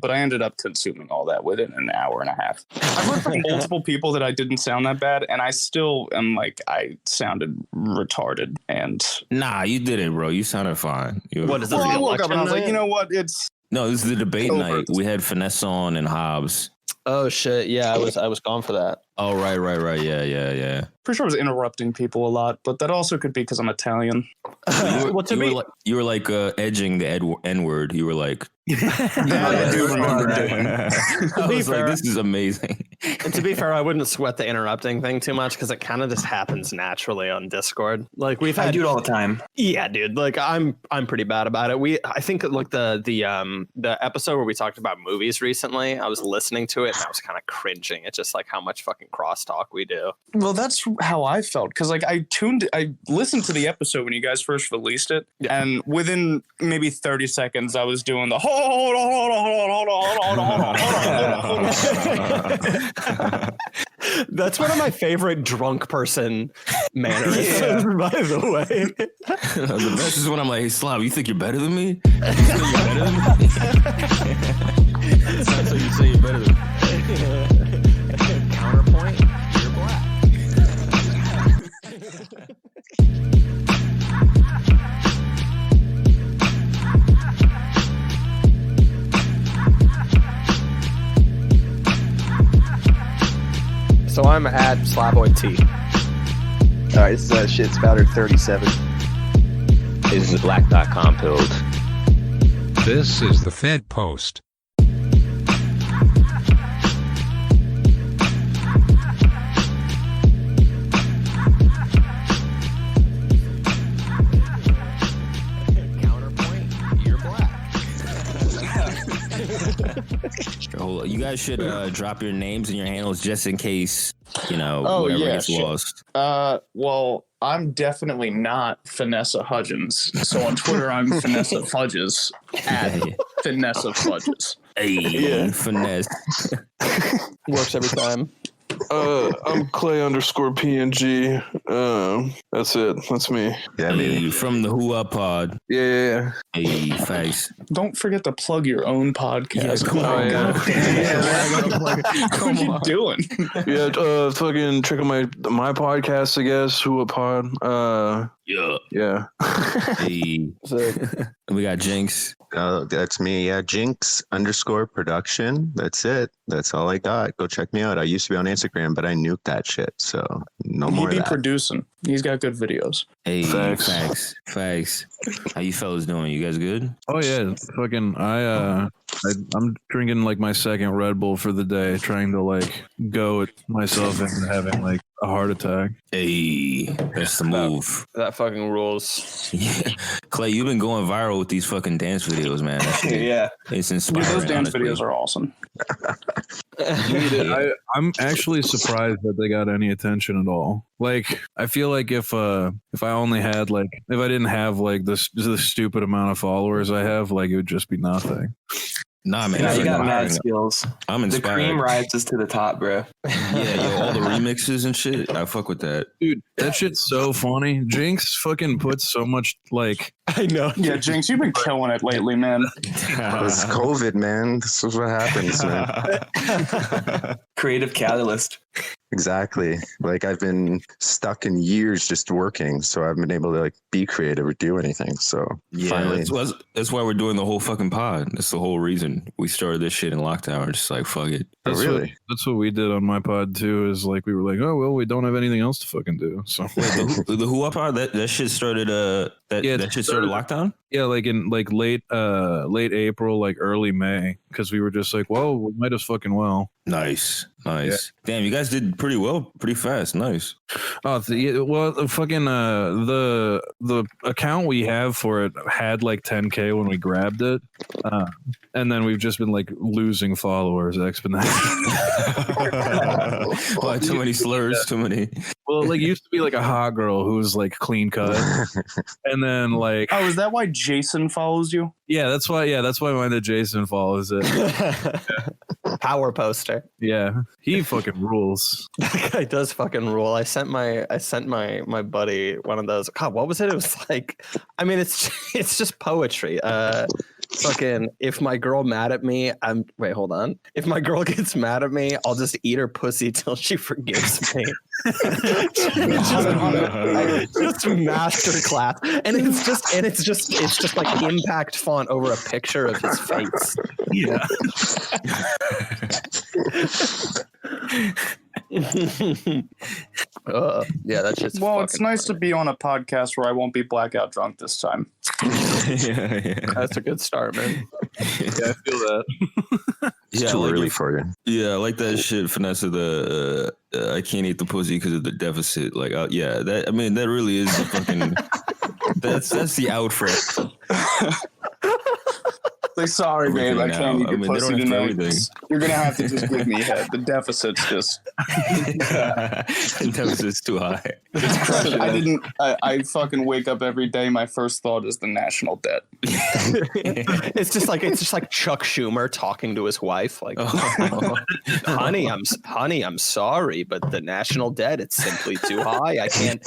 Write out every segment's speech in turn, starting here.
but I ended up consuming all that within an hour and a half. I've heard from multiple people that I didn't sound that bad, and I still am like, I sounded retarded. And nah, you didn't, bro. You sounded fine. What is this? I woke up and I was like, you know what? No, this is the debate night. We had Finessa on and Hobbs. Oh shit! Yeah, I was gone for that. Oh right. Yeah. Pretty sure I was interrupting people a lot, but that also could be because I'm Italian. You were like edging the N-word. You were like, I do remember doing. I was like, this is amazing. And to be fair, I wouldn't sweat the interrupting thing too much because it kind of just happens naturally on Discord. Like I do it all the time. Yeah, dude. Like I'm pretty bad about it. I think like the episode where we talked about movies recently, I was listening to it and I was kind of cringing at just like how much fucking crosstalk we do. Well, that's how I felt because like I listened to the episode when you guys first released it, and within maybe 30 seconds I was doing the hold on. That's one of my favorite drunk person manners, by the way. The best is when I'm like, hey, SLAV, you think you're better than me? You think you're better than me? That's how you say you're better than me. Counterpoint, you're black. So I'm at Slavoid T. All right, this is Shit Spouter 37. This is Black.com build. This is the Fed Post. Counterpoint, you're black. You guys should drop your names and your handles just in case, whatever gets lost. Well, I'm definitely not Finessa Hudgens. So on Twitter, I'm Finessa Fudges at Finessa Fudges. Hey, Finesse. Works every time. I'm Clay_PNG. That's it. That's me. Yeah, hey, from the Who Up Pod. Yeah. Hey, thanks. Don't forget to plug your own podcast. What are you doing? Fucking check out my podcast, I guess. Who Up Pod. Yeah. Hey. We got Jinx. That's me. Yeah, Jinx_production. That's it. That's all I got. Go check me out. I used to be on Instagram, but I nuked that shit. So no more of that. Producing. He's got good videos. Hey, facts. How you fellas doing? You guys good? Oh yeah, fucking. I'm drinking like my second Red Bull for the day, trying to like go at myself into having like a heart attack. Hey, that's the move. That fucking rules. Yeah. Clay, you've been going viral with these fucking dance videos, man. Yeah. It's inspiring. Those dance videos are awesome. I'm actually surprised that they got any attention at all. Like, I feel like if I only had like, if I didn't have like this stupid amount of followers I have, like it would just be nothing. Nah, man. Yeah, you got mad skills. I'm inspired. The cream rises to the top, bro. Yeah, all the remixes and shit. I fuck with that. Dude, that shit's so funny. Jinx fucking puts so much like... I know. Yeah, Jinx, you've been killing it lately, man. It's COVID, man. This is what happens, man. Creative catalyst. Exactly. Like I've been stuck in years just working, so I've been able to like be creative or do anything. So finally, that's why we're doing the whole fucking pod. That's the whole reason we started this shit in lockdown. We're just like, fuck it. That's what we did on my pod too. Is like we were like, oh well, we don't have anything else to fucking do. So the Who Up Pod that shit started that shit started lockdown. Yeah, like in like late April, like early May, because we were just like, well, we might as fucking well. Nice. Yeah. Damn, you guys did pretty well, pretty fast. Nice. The account we have for it had like 10K when we grabbed it, and then we've just been like losing followers exponentially. Well, too many slurs, too many. Well, like used to be like a hot girl who was like clean cut, and then like is that why Jason follows you? Yeah, that's why mine Jason follows it. Power poster. Yeah, he fucking rules. That guy does fucking rule. I sent my buddy one of those. God, what was it? It was like, I mean, it's just poetry. fucking, if my girl mad at me, wait, hold on. If my girl gets mad at me, I'll just eat her pussy till she forgives me. just master class. And it's just like impact font over a picture of his face. Yeah. Yeah, that's just well, it's nice to be on a podcast where I won't be blackout drunk this time. Yeah. That's a good start, man. Yeah, I feel that. It's too early for you. Yeah, I like that shit, Finessa. The I can't eat the pussy because of the deficit. Like, yeah, that really is the fucking. that's the outfit. Like, sorry, babe, I can't eat your pussy tonight. You're gonna have to just give me head. The deficit's just. The deficit's too high. I fucking wake up every day. My first thought is the national debt. It's just like Chuck Schumer talking to his wife, like, honey, I'm sorry, but the national debt, it's simply too high. I can't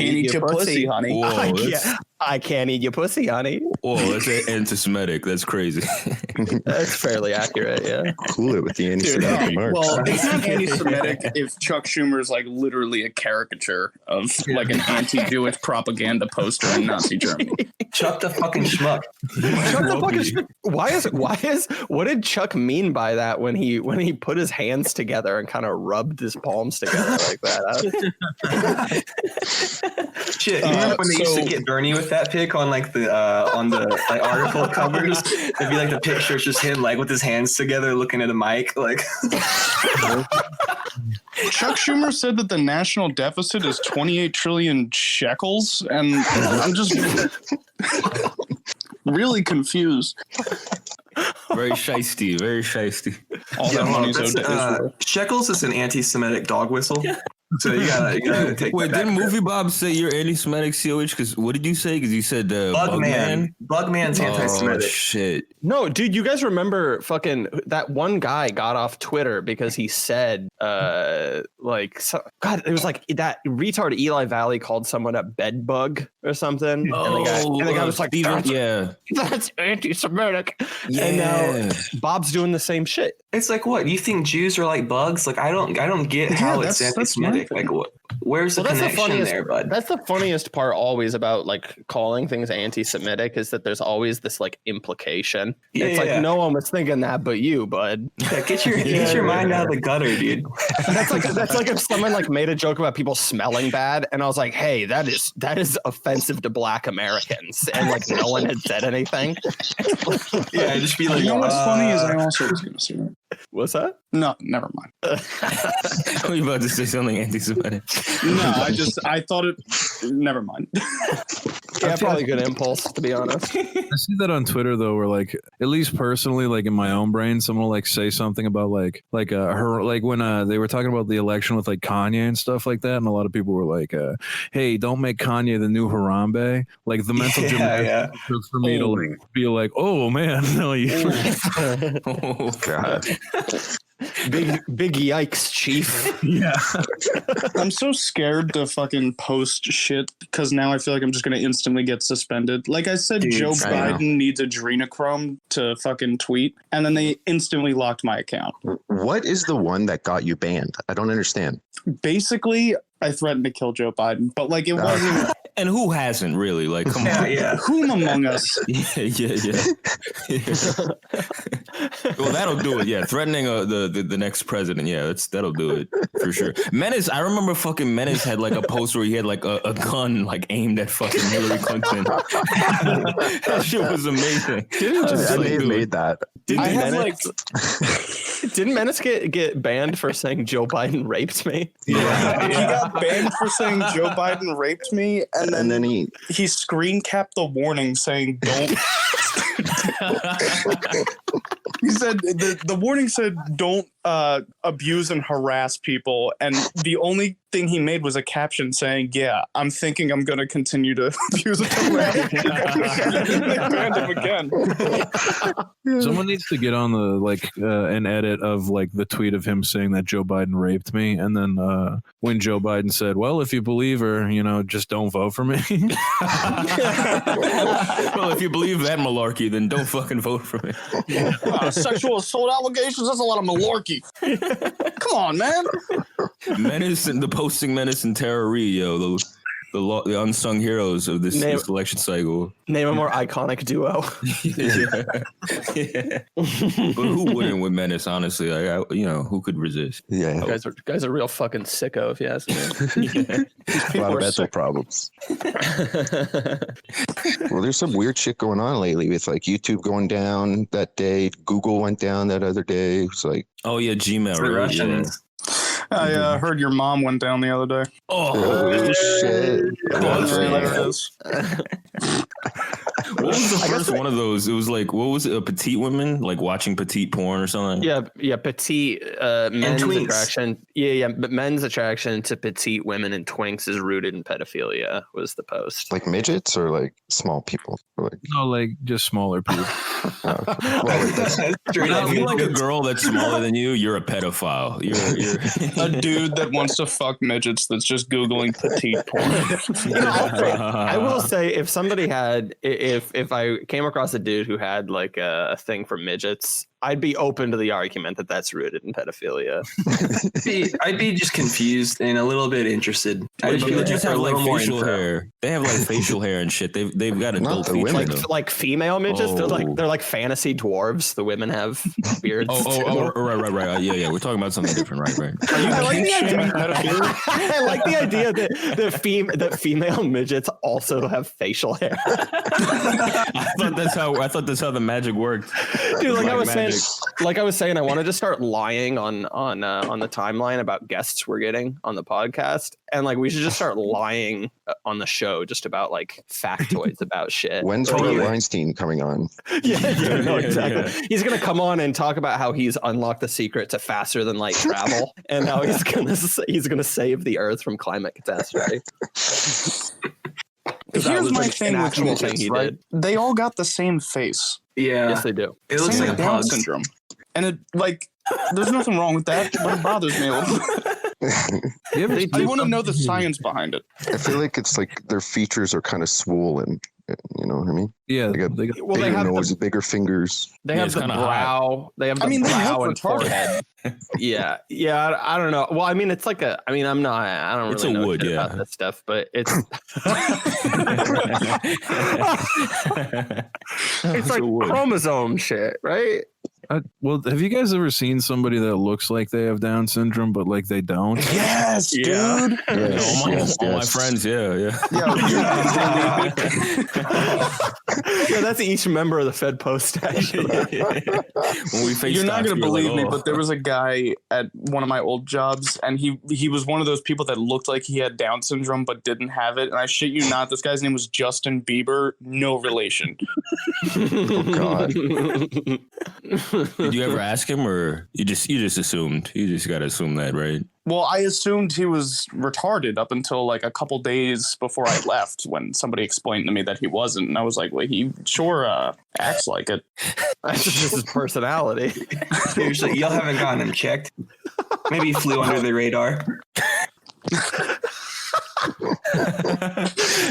eat your pussy, honey. I can't eat your pussy, honey. Whoa, that's anti-Semitic. That's crazy. That's fairly accurate, yeah. Cool it with the anti-Semitic remarks. Well, it's not anti-Semitic if Chuck Schumer is like literally a caricature of like an anti-Jewish propaganda poster in Nazi Germany. Chuck the fucking schmuck. Chuck the fucking schmuck. What did Chuck mean by that when he put his hands together and kind of rubbed his palms together like that? Shit, you remember when they used to get Bernie with that pic on like the like article covers? It'd be like the picture, it's just him like with his hands together looking at a mic, like. Chuck Schumer said that the national deficit is 28 trillion shekels, and I'm just really confused. Very shiesty, very shiesty. All that money's owed to Israel. Shekels is an anti-Semitic dog whistle. So you gotta take. Wait, didn't Movie Bob say you're anti-Semitic, COH? Because what did you say? Because you said Bugman. Bugman's anti-Semitic. Oh, shit. No, dude, you guys remember fucking that one guy got off Twitter because he said, God, it was like that retard Eli Valley called someone a bed bug or something. Oh, and the guy was like, that's anti-Semitic. Yeah. And now Bob's doing the same shit. It's like, what? You think Jews are like bugs? Like, I don't get how it's anti-Semitic. Like, what? Where's the connection there, bud? That's the funniest part always about like calling things anti-Semitic is that there's always this like implication. It's like no one was thinking that but you, bud. Yeah, get your mind out of the gutter, dude. That's like if someone like made a joke about people smelling bad and I was like, hey, that is offensive to Black Americans, and like no one had said anything. Yeah, just be like, you know what's funny is I also was gonna say that. What's that? No, never mind. Are you about to say something anti-Semitic? No, I thought it. Never mind. Yeah, probably a good impulse, to be honest. I see that on Twitter though, where like at least personally, like in my own brain, someone will like say something about like her, like when they were talking about the election with like Kanye and stuff like that, and a lot of people were like, "Hey, don't make Kanye the new Harambe." Like the mental gymnastics took for me to like be like, "Oh man, no, you." Oh God. Big yikes, chief. Yeah. I'm so scared to fucking post shit because now I feel like I'm just going to instantly get suspended. Like I said, Joe Biden needs adrenochrome to fucking tweet, and then they instantly locked my account. What is the one that got you banned? I don't understand. Basically, I threatened to kill Joe Biden, but like it wasn't. And who hasn't really? Like, come on. Yeah. Whom among us? Yeah. Well, that'll do it. Yeah, threatening the next president. Yeah, that'll do it for sure. Menace. I remember fucking Menace had like a poster where he had like a gun like aimed at fucking Hillary Clinton. That shit was amazing. I may have made that. Didn't Menace get banned for saying Joe Biden raped me? Yeah, he got banned for saying Joe Biden raped me, and then he screen capped the warning saying don't. He said the warning said don't abuse and harass people, and the only thing he made was a caption saying, "Yeah, I'm thinking I'm going to continue to abuse and harass." They banned him again. Someone needs to get on the an edit of like the tweet of him saying that Joe Biden raped me, and then when Joe Biden said, "Well, if you believe her, just don't vote for me." Well, if you believe that malarkey, then don't fucking vote for me. Sexual assault allegations? That's a lot of malarkey. Come on, man. Menace and the posting menace and Tara Reid, yo, the unsung heroes of this election cycle. Name a more iconic duo. Yeah. But who wouldn't with Menace? Honestly, who could resist? Yeah, Guys are real fucking sicko, if you ask me. a lot of mental problems. Well, there's some weird shit going on lately with like YouTube going down that day. Google went down that other day. It's like, oh yeah, Gmail. The Russians. I heard your mom went down the other day. oh shit. What was the first one of those? It was like, what was it? A petite women, like watching petite porn or something? Yeah, petite men's twinks. attraction. Yeah, but men's attraction to petite women and twinks is rooted in pedophilia. Was the post Like midgets or like small people? Or like, No, like just smaller people. Straight If up. you like a girl that's smaller than you, you're a pedophile. You're A dude that wants to fuck midgets that's just Googling petite porn. I will say, if somebody had, if I came across a dude who had like a thing for midgets, I'd be open to the argument that that's rooted in pedophilia. I'd be just confused and a little bit interested. They I'd be just have like more facial info. hair. They have like facial hair and shit. They've got adult the features. women. though. Like female midgets, Oh. they're like fantasy dwarves. The women have beards. Right. Yeah. We're talking about something different, right? I like the idea. I like the idea that female midgets also have facial hair. I thought that's how the magic worked. Dude, like I was magic. saying, I wanted to start lying on the timeline about guests we're getting on the podcast, and like we should just start lying on the show just about like factoids about shit. when's Harvey Weinstein coming on? No, exactly. Yeah. He's gonna come on and talk about how he's unlocked the secret to faster than light travel, and how he's gonna save the Earth from climate catastrophe. Here's my thing with thing midgets, he right? did. They all got the same face. Yeah, Yes, they do. it looks Same like a Down pug. syndrome. And it like there's nothing wrong with that, but it bothers me a little. I want to know the science behind it. I feel like it's like their features are kind of swollen. You know what I mean? Yeah, They got they got Well, they bigger have nose, bigger fingers. They Yeah, have it's the kinda brow. They have the They brow look and retarded. forehead. Yeah. I don't know. Well, I mean, it's like I don't It's really a know wood, shit yeah. about this stuff, but it's it's like chromosome shit, right? well, have you guys ever seen somebody that looks like they have Down syndrome, but like they don't? Yes, Yeah. dude. All my friends, yeah. Yeah, that's each member of the Fed Post, actually. When we face You're not stocks, gonna we were believe like, me, oh. but there was a guy at one of my old jobs, and he was one of those people that looked like he had Down syndrome but didn't have it. And I shit you not, this guy's name was Justin Bieber. No relation. Oh God. Did you ever ask him, or you just assumed? You just gotta assume that, right? Well, I assumed he was retarded up until like a couple days before I left, when somebody explained to me that he wasn't, and I was like, "Well, he sure acts like it." That's just his personality. Seriously, y'all haven't gotten him checked. Maybe he flew under the radar.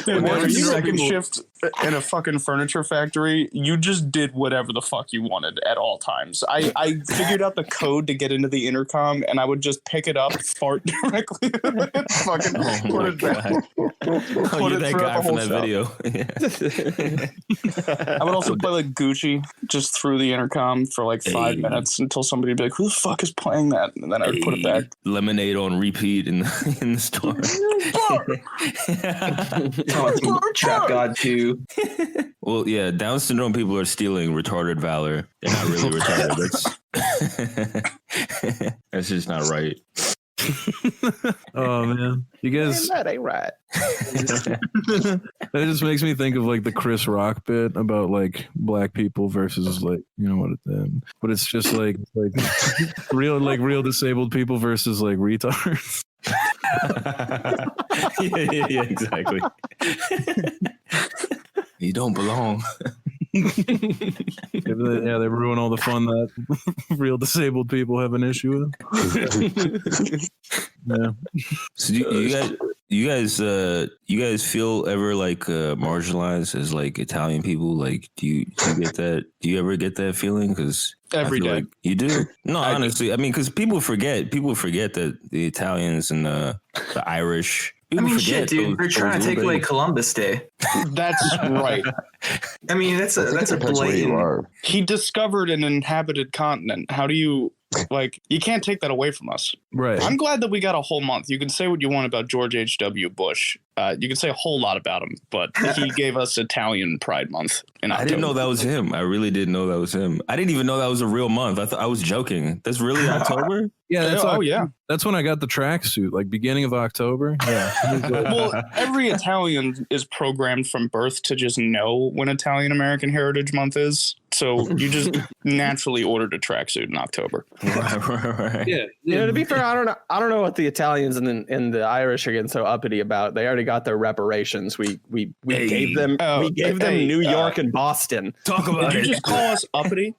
Dude, Whenever when you you know second people- shift in a fucking furniture factory, you just did whatever the fuck you wanted at all times. I figured out the code to get into the intercom, and I would just pick it up, fart directly, fucking put it back. Oh, you're that guy from that video. I would also play like Gucci just through the intercom for like 5 minutes until somebody would be like, "Who the fuck is playing that?" And then I would put it back. Lemonade on repeat in the store. Trap God 2. Well, yeah, Down syndrome people are stealing retarded valor. They're not really retarded. That's just not right. Oh man, you guys. Man, that ain't right. That just makes me think of like the Chris Rock bit about like black people versus like what it then, but it's just like real disabled people versus like retards. yeah, exactly. You don't belong. Yeah, they ruin all the fun that real disabled people have an issue with. Yeah. So you guys feel ever like marginalized as like Italian people? Like, do you get that? Do you ever get that feeling? Because Every day. like you do. No, honestly, I mean, because people forget that the Italians and the Irish. I mean, shit, dude. They're trying to take away Columbus Day. That's right. I mean, that's a blatant. He discovered an inhabited continent. How do you you can't take that away from us. Right. I'm glad that we got a whole month. You can say what you want about George H.W. Bush. You can say a whole lot about him, but he gave us Italian Pride Month in October. I didn't know that was him. I really didn't know that was him. I didn't even know that was a real month. I thought I was joking. That's really October? Yeah, yeah. That's when I got the tracksuit, like beginning of October. Yeah. Well, every Italian is programmed from birth to just know when Italian American Heritage Month is. So you just naturally ordered a tracksuit in October. Right. Yeah. To be fair, I don't know what the Italians and the Irish are getting so uppity about. They already got their reparations. We gave them New York and Boston. Talk about Did you just call us uppity?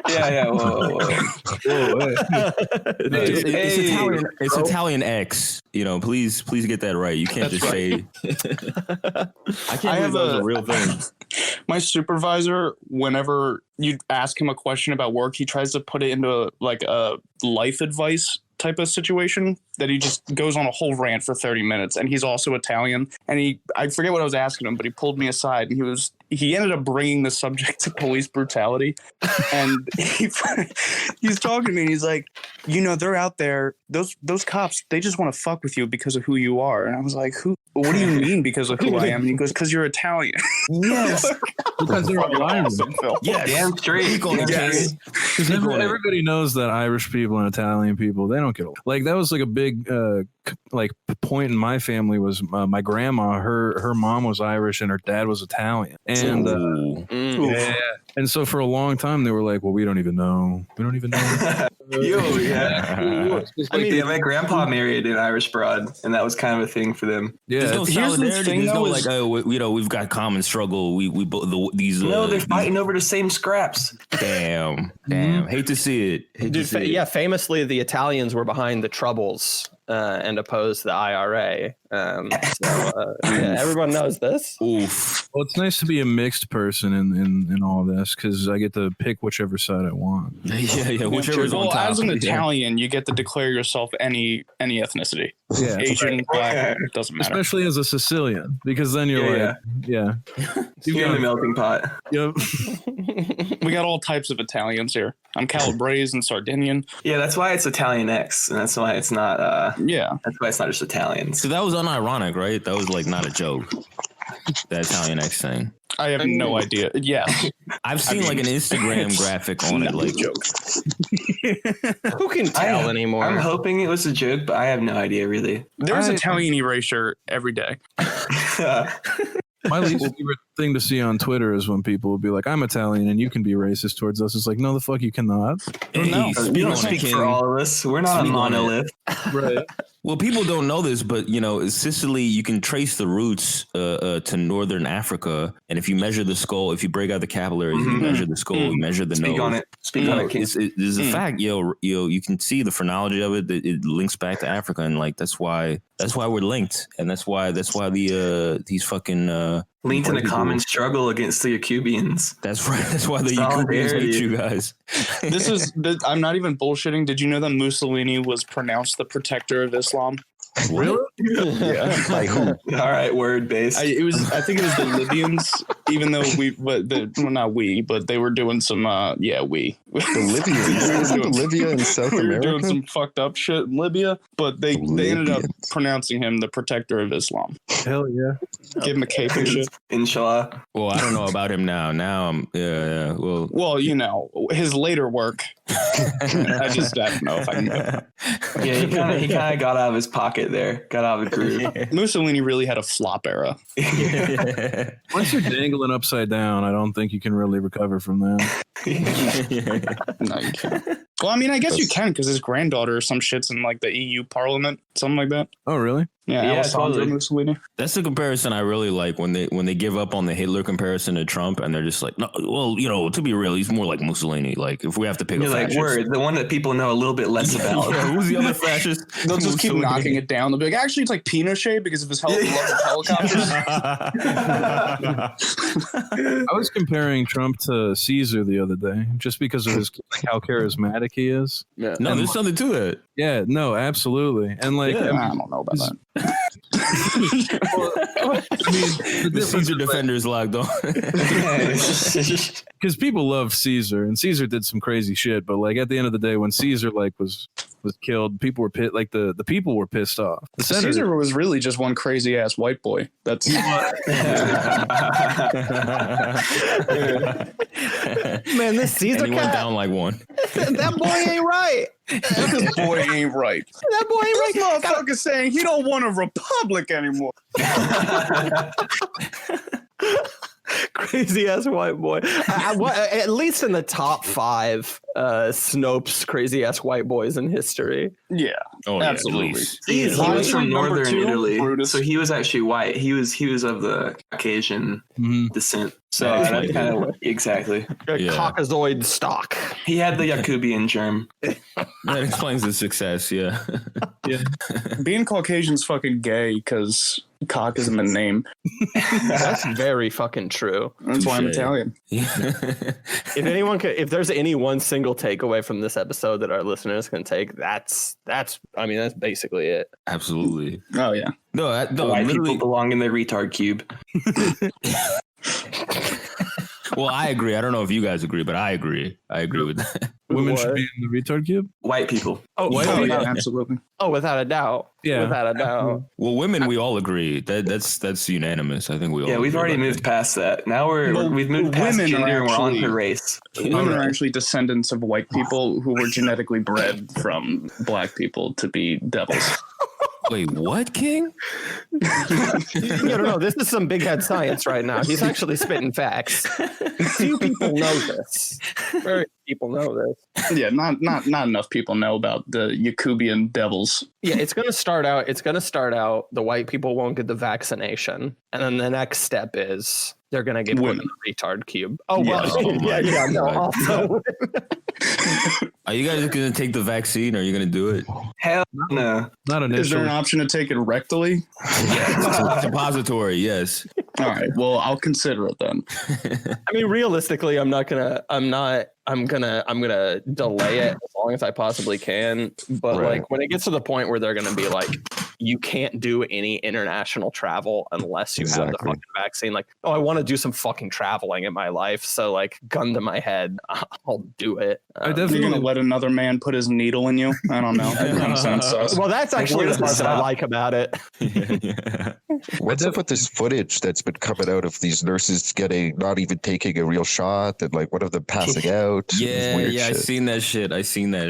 Yeah. Whoa. It's Italian. It's Italian X. Please get that right. You can't say. I can't believe that was a real thing. My supervisor, whenever you ask him a question about work, he tries to put it into a life advice type of situation that he just goes on a whole rant for 30 minutes. And he's also Italian. And I forget what I was asking him, but he pulled me aside and he ended up bringing the subject to police brutality. And he's talking to me and he's like, they're out there. Those cops, they just want to fuck with you because of who you are. And I was like, what do you mean because of who I am? And he goes, because you're Italian. Yes. Because they're Irish. Yeah, damn straight. Because everybody knows that Irish people and Italian people, they don't get along. Like that was like a big point in my family was my grandma, her mom was Irish and her dad was Italian. And and so for a long time they were like, well, we don't even know. My grandpa married an Irish broad, and that was kind of a thing for them. Yeah, there's no solidarity. There's no we've got common struggle. We these. No, they're fighting over the same scraps. Damn. Hate to see it. Famously, the Italians were behind the Troubles and opposed the IRA. Everyone knows this. Oof. Well, it's nice to be a mixed person in all this because I get to pick whichever side I want. Yeah, whichever's on top. As an Italian, you get to declare yourself any ethnicity. Yeah, Asian, black, doesn't matter. Especially as a Sicilian, because then you're you're in the melting pot. Yep. We got all types of Italians here. I'm Calabrese and Sardinian. Yeah, that's why it's Italian X, and that's why it's not. That's why it's not just Italians. So that was unironic, right? That was like not a joke. That Italian X thing. I have no idea. Yeah, I've seen like an Instagram graphic on it, like joke. Who can tell anymore? I'm hoping it was a joke, but I have no idea really. There's Italian erasure every day. My least favorite thing to see on Twitter is when people will be like, I'm Italian and you can be racist towards us. It's like, no, the fuck you cannot. Hey, we don't speak for all of us. We're not a monolith. Right. Well, people don't know this, but Sicily, you can trace the roots to northern Africa, and if you measure the skull, if you break out the capillaries, you measure the skull, you measure the nose. Speak on it. It's a fact, you can see the phrenology of it. It links back to Africa, and like that's why we're linked, and that's why these fucking linked in a common struggle against the Yakubians. That's right. That's why the Yakubians hate you guys. I'm not even bullshitting. Did you know that Mussolini was pronounced the protector of Islam? Really? Yeah. Like who? All right, word based. I think it was the Libyans, even though not we, but they were doing some, we. The Libyans? Isn't Libya in South We were America? doing some fucked up shit in Libya, but they ended up pronouncing him the protector of Islam. Hell yeah. Give him a cape and shit. Inshallah. Well, I don't know about him now. Now I'm, Well, his later work I just don't know if I can. Yeah, he kind of got out of his pocket there. Got out of the groove. Mussolini really had a flop era. Once you're dangling upside down, I don't think you can really recover from that. No, you can't. Well, I mean, I guess you can because his granddaughter or some shit's in like the EU Parliament, something like that. Oh, really? Yeah, Alessandro totally. Mussolini. That's the comparison I really like when they give up on the Hitler comparison to Trump and they're just like, no, well, you know, to be real, he's more like Mussolini. Like if we have to pick You're a like, fascist. word, the one that people know a little bit less about. Yeah, who's the other fascist? They'll just keep Mussolini. knocking it down. They'll be like, actually, it's like Pinochet because of his love of helicopters. I was comparing Trump to Caesar the other day, just because of his how charismatic he is. Yeah. No, there's something to that. Yeah, no, absolutely, and like, I don't know about that. The Caesar defenders logged on. because people love Caesar, and Caesar did some crazy shit. But like at the end of the day, when Caesar like was killed, people were like the people were pissed off. The senator, Caesar was really just one crazy ass white boy. That's Man, this Caesar And he went cat, down like one. that boy ain't right. this boy ain't right. That boy ain't right. This motherfucker saying he don't want a republic anymore. Crazy ass white boy. At least in the top 5 Snopes crazy ass white boys in history. Yeah, Oh, absolutely. Yeah, at least. He was from Number northern 2, Italy, Brutus. so he was actually white. He was of the Caucasian descent. So That's that's white. kind of exactly. Yeah. Caucasoid stock. He had the Jacobian germ. That explains his success. Yeah. Being Caucasian's fucking gay because cock is in the name. That's very fucking true. That's why I'm Touche. Italian. If there's any one single takeaway from this episode that our listeners can take, that's basically it. Absolutely. Oh yeah. No, White literally. people belong in the retard cube. Well, I agree. I don't know if you guys agree, but I agree. I agree with that. women What? should be in the retard cube. White people. Oh, Oh yeah, absolutely. without a doubt. Yeah. Without a doubt. Well, women, we all agree. That's unanimous. I think we all. Yeah, we've agree already about moved that. past that. Now Well, we've moved past women are gender and we're on actually- to race. Women are actually descendants of white people who were genetically bred from black people to be devils. Wait, what, King? No. This is some big head science right now. He's actually spitting facts. Few people know this. Very few people know this. Yeah, not enough people know about the Jacobian devils. Yeah, it's gonna start out. The white people won't get the vaccination, and then the next step is they're gonna get put in Women. the retard cube. Oh well, Yeah. Oh my no. God. Also, Are you guys going to take the vaccine? Or are you going to do it? Hell no. Not Is there initially. an option to take it rectally? Depository, yes. All right. Well, I'll consider it then. I mean, realistically, I'm gonna delay it as long as I possibly can. But Right. like when it gets to the point where they're gonna be like, you can't do any international travel unless you have the Exactly. fucking vaccine. Like, oh, I want to do some fucking traveling in my life. So like, gun to my head, I'll do it. I You're definitely gonna let another man put his needle in you? I don't know. That doesn't sound sus. Well, that's actually where the does it part that I stop? like about it. What's up with this footage that's been coming out of these nurses not even taking a real shot, and like what of them passing out? It was weird I shit. seen that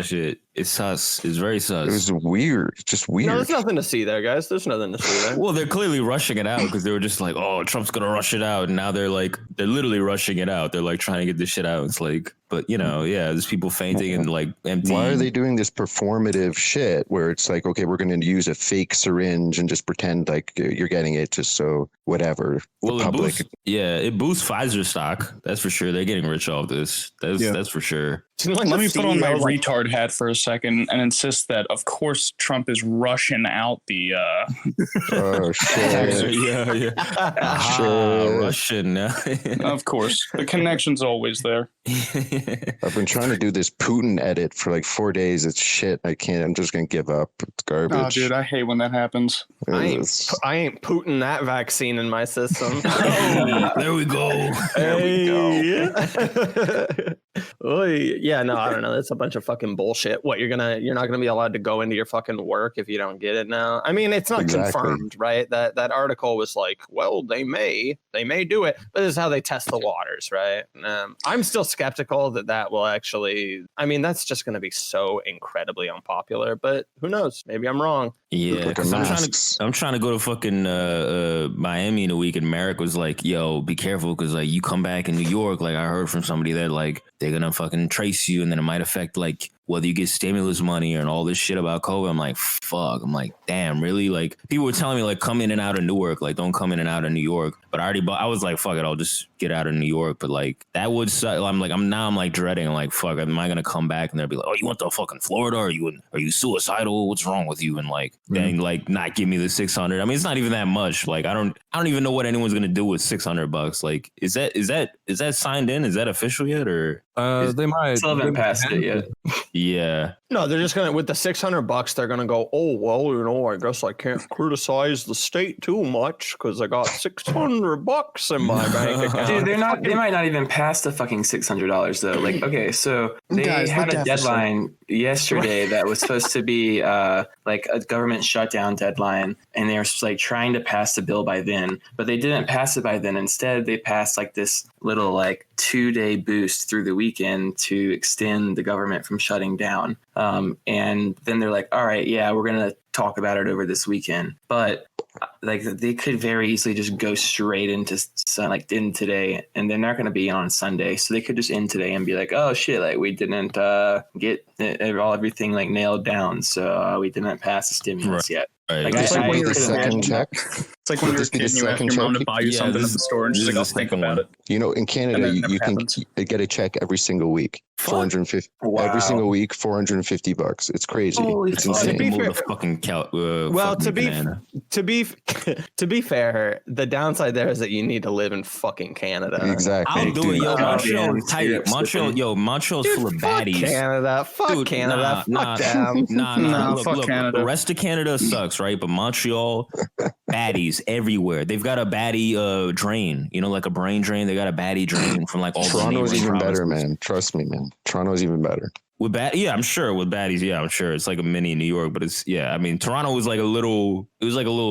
shit. It's sus. It's very sus. It was weird, just weird. No, there's nothing to see there, guys. There's nothing to see there. Well, they're clearly rushing it out because they were just like, "Oh, Trump's gonna rush it out," and now they're literally rushing it out. They're like trying to get this shit out. It's like, but there's people fainting and like empty. Why are they doing this performative shit where it's like, okay, we're going to use a fake syringe and just pretend like you're getting it just so whatever. Well, the public. it boosts Pfizer stock. That's for sure. They're getting rich off this. That's for sure. Like, Let the me put on my CEO, like, retard hat for a second and insist that, of course, Trump is rushing out the. Oh shit! yeah. Shit. Russian. Of course, the connection's always there. I've been trying to do this Putin edit for like 4 days. It's shit. I can't. I'm just gonna give up. It's garbage. Oh, dude, I hate when that happens. I ain't putting that vaccine in my system. There we go. There we go. Yeah, no, I don't know. That's a bunch of fucking bullshit. What, you're not gonna be allowed to go into your fucking work if you don't get it now? I mean, it's not confirmed, right? That article was like, well, they may do it, but this is how they test the waters, right? I'm still skeptical that will actually. I mean, that's just gonna be so incredibly unpopular, but who knows? Maybe I'm wrong. Yeah, because I'm trying to go to fucking Miami in a week, and Merrick was like, "Yo, be careful, because like you come back in New York, like I heard from somebody that like they're gonna fucking trace you, and then it might affect like whether you get stimulus money and all this shit about COVID." I'm like, fuck. I'm like, damn, really? Like people were telling me like come in and out of Newark, like don't come in and out of New York. But I was like, fuck it, I'll just get out of New York. But like that would suck. I'm like dreading. I'm like, fuck, am I gonna come back and they'll be like, oh, you went to fucking Florida? Are you suicidal? What's wrong with you? And like then like not give me the 600. I mean, it's not even that much. Like I don't even know what anyone's gonna do with $600. Like is that signed in? Is that official yet? Or they might still haven't passed it yet. Yeah. No, they're just gonna, with the $600, they're gonna go, oh well, I guess I can't criticize the state too much because I got $600 in my bank account. Dude, they might not even pass the fucking $600 though. Like, okay, so they had a deadline yesterday that was supposed to be like a government shutdown deadline, and they were like trying to pass the bill by then, but they didn't pass it by then. Instead, they passed like this little like 2-day boost through the weekend to extend the government from shutting down. And then they're like, all right, yeah, we're going to talk about it over this weekend. But like they could very easily just go straight into like in today, and they're not going to be on Sunday. So they could just end today and be like, oh shit, like we didn't get everything like nailed down. So we didn't pass the stimulus yet. Right. Like it's like when you're second check. It's like when you're a kid and you ask your mom to buy you something at the store, and she's like, I'll think about it. You know, in Canada, you can get a check every single week. 450 every single week, $450. It's crazy. Holy it's fuck. insane. To be fair, the downside there is that you need to live in fucking Canada. Exactly. I'll do it, yo. Montreal is tight. Montreal's full of baddies. Canada, fuck Canada, fuck them. Nah. Look, Canada. the rest of Canada sucks, right? But Montreal, baddies everywhere. They've got a baddie drain, you know, like a brain drain. They got a baddie drain from like all Toronto's the even better, man. Trust me, man. Toronto's even better. With I'm sure with baddies, I'm sure it's like a mini New York, but I mean, Toronto was like a little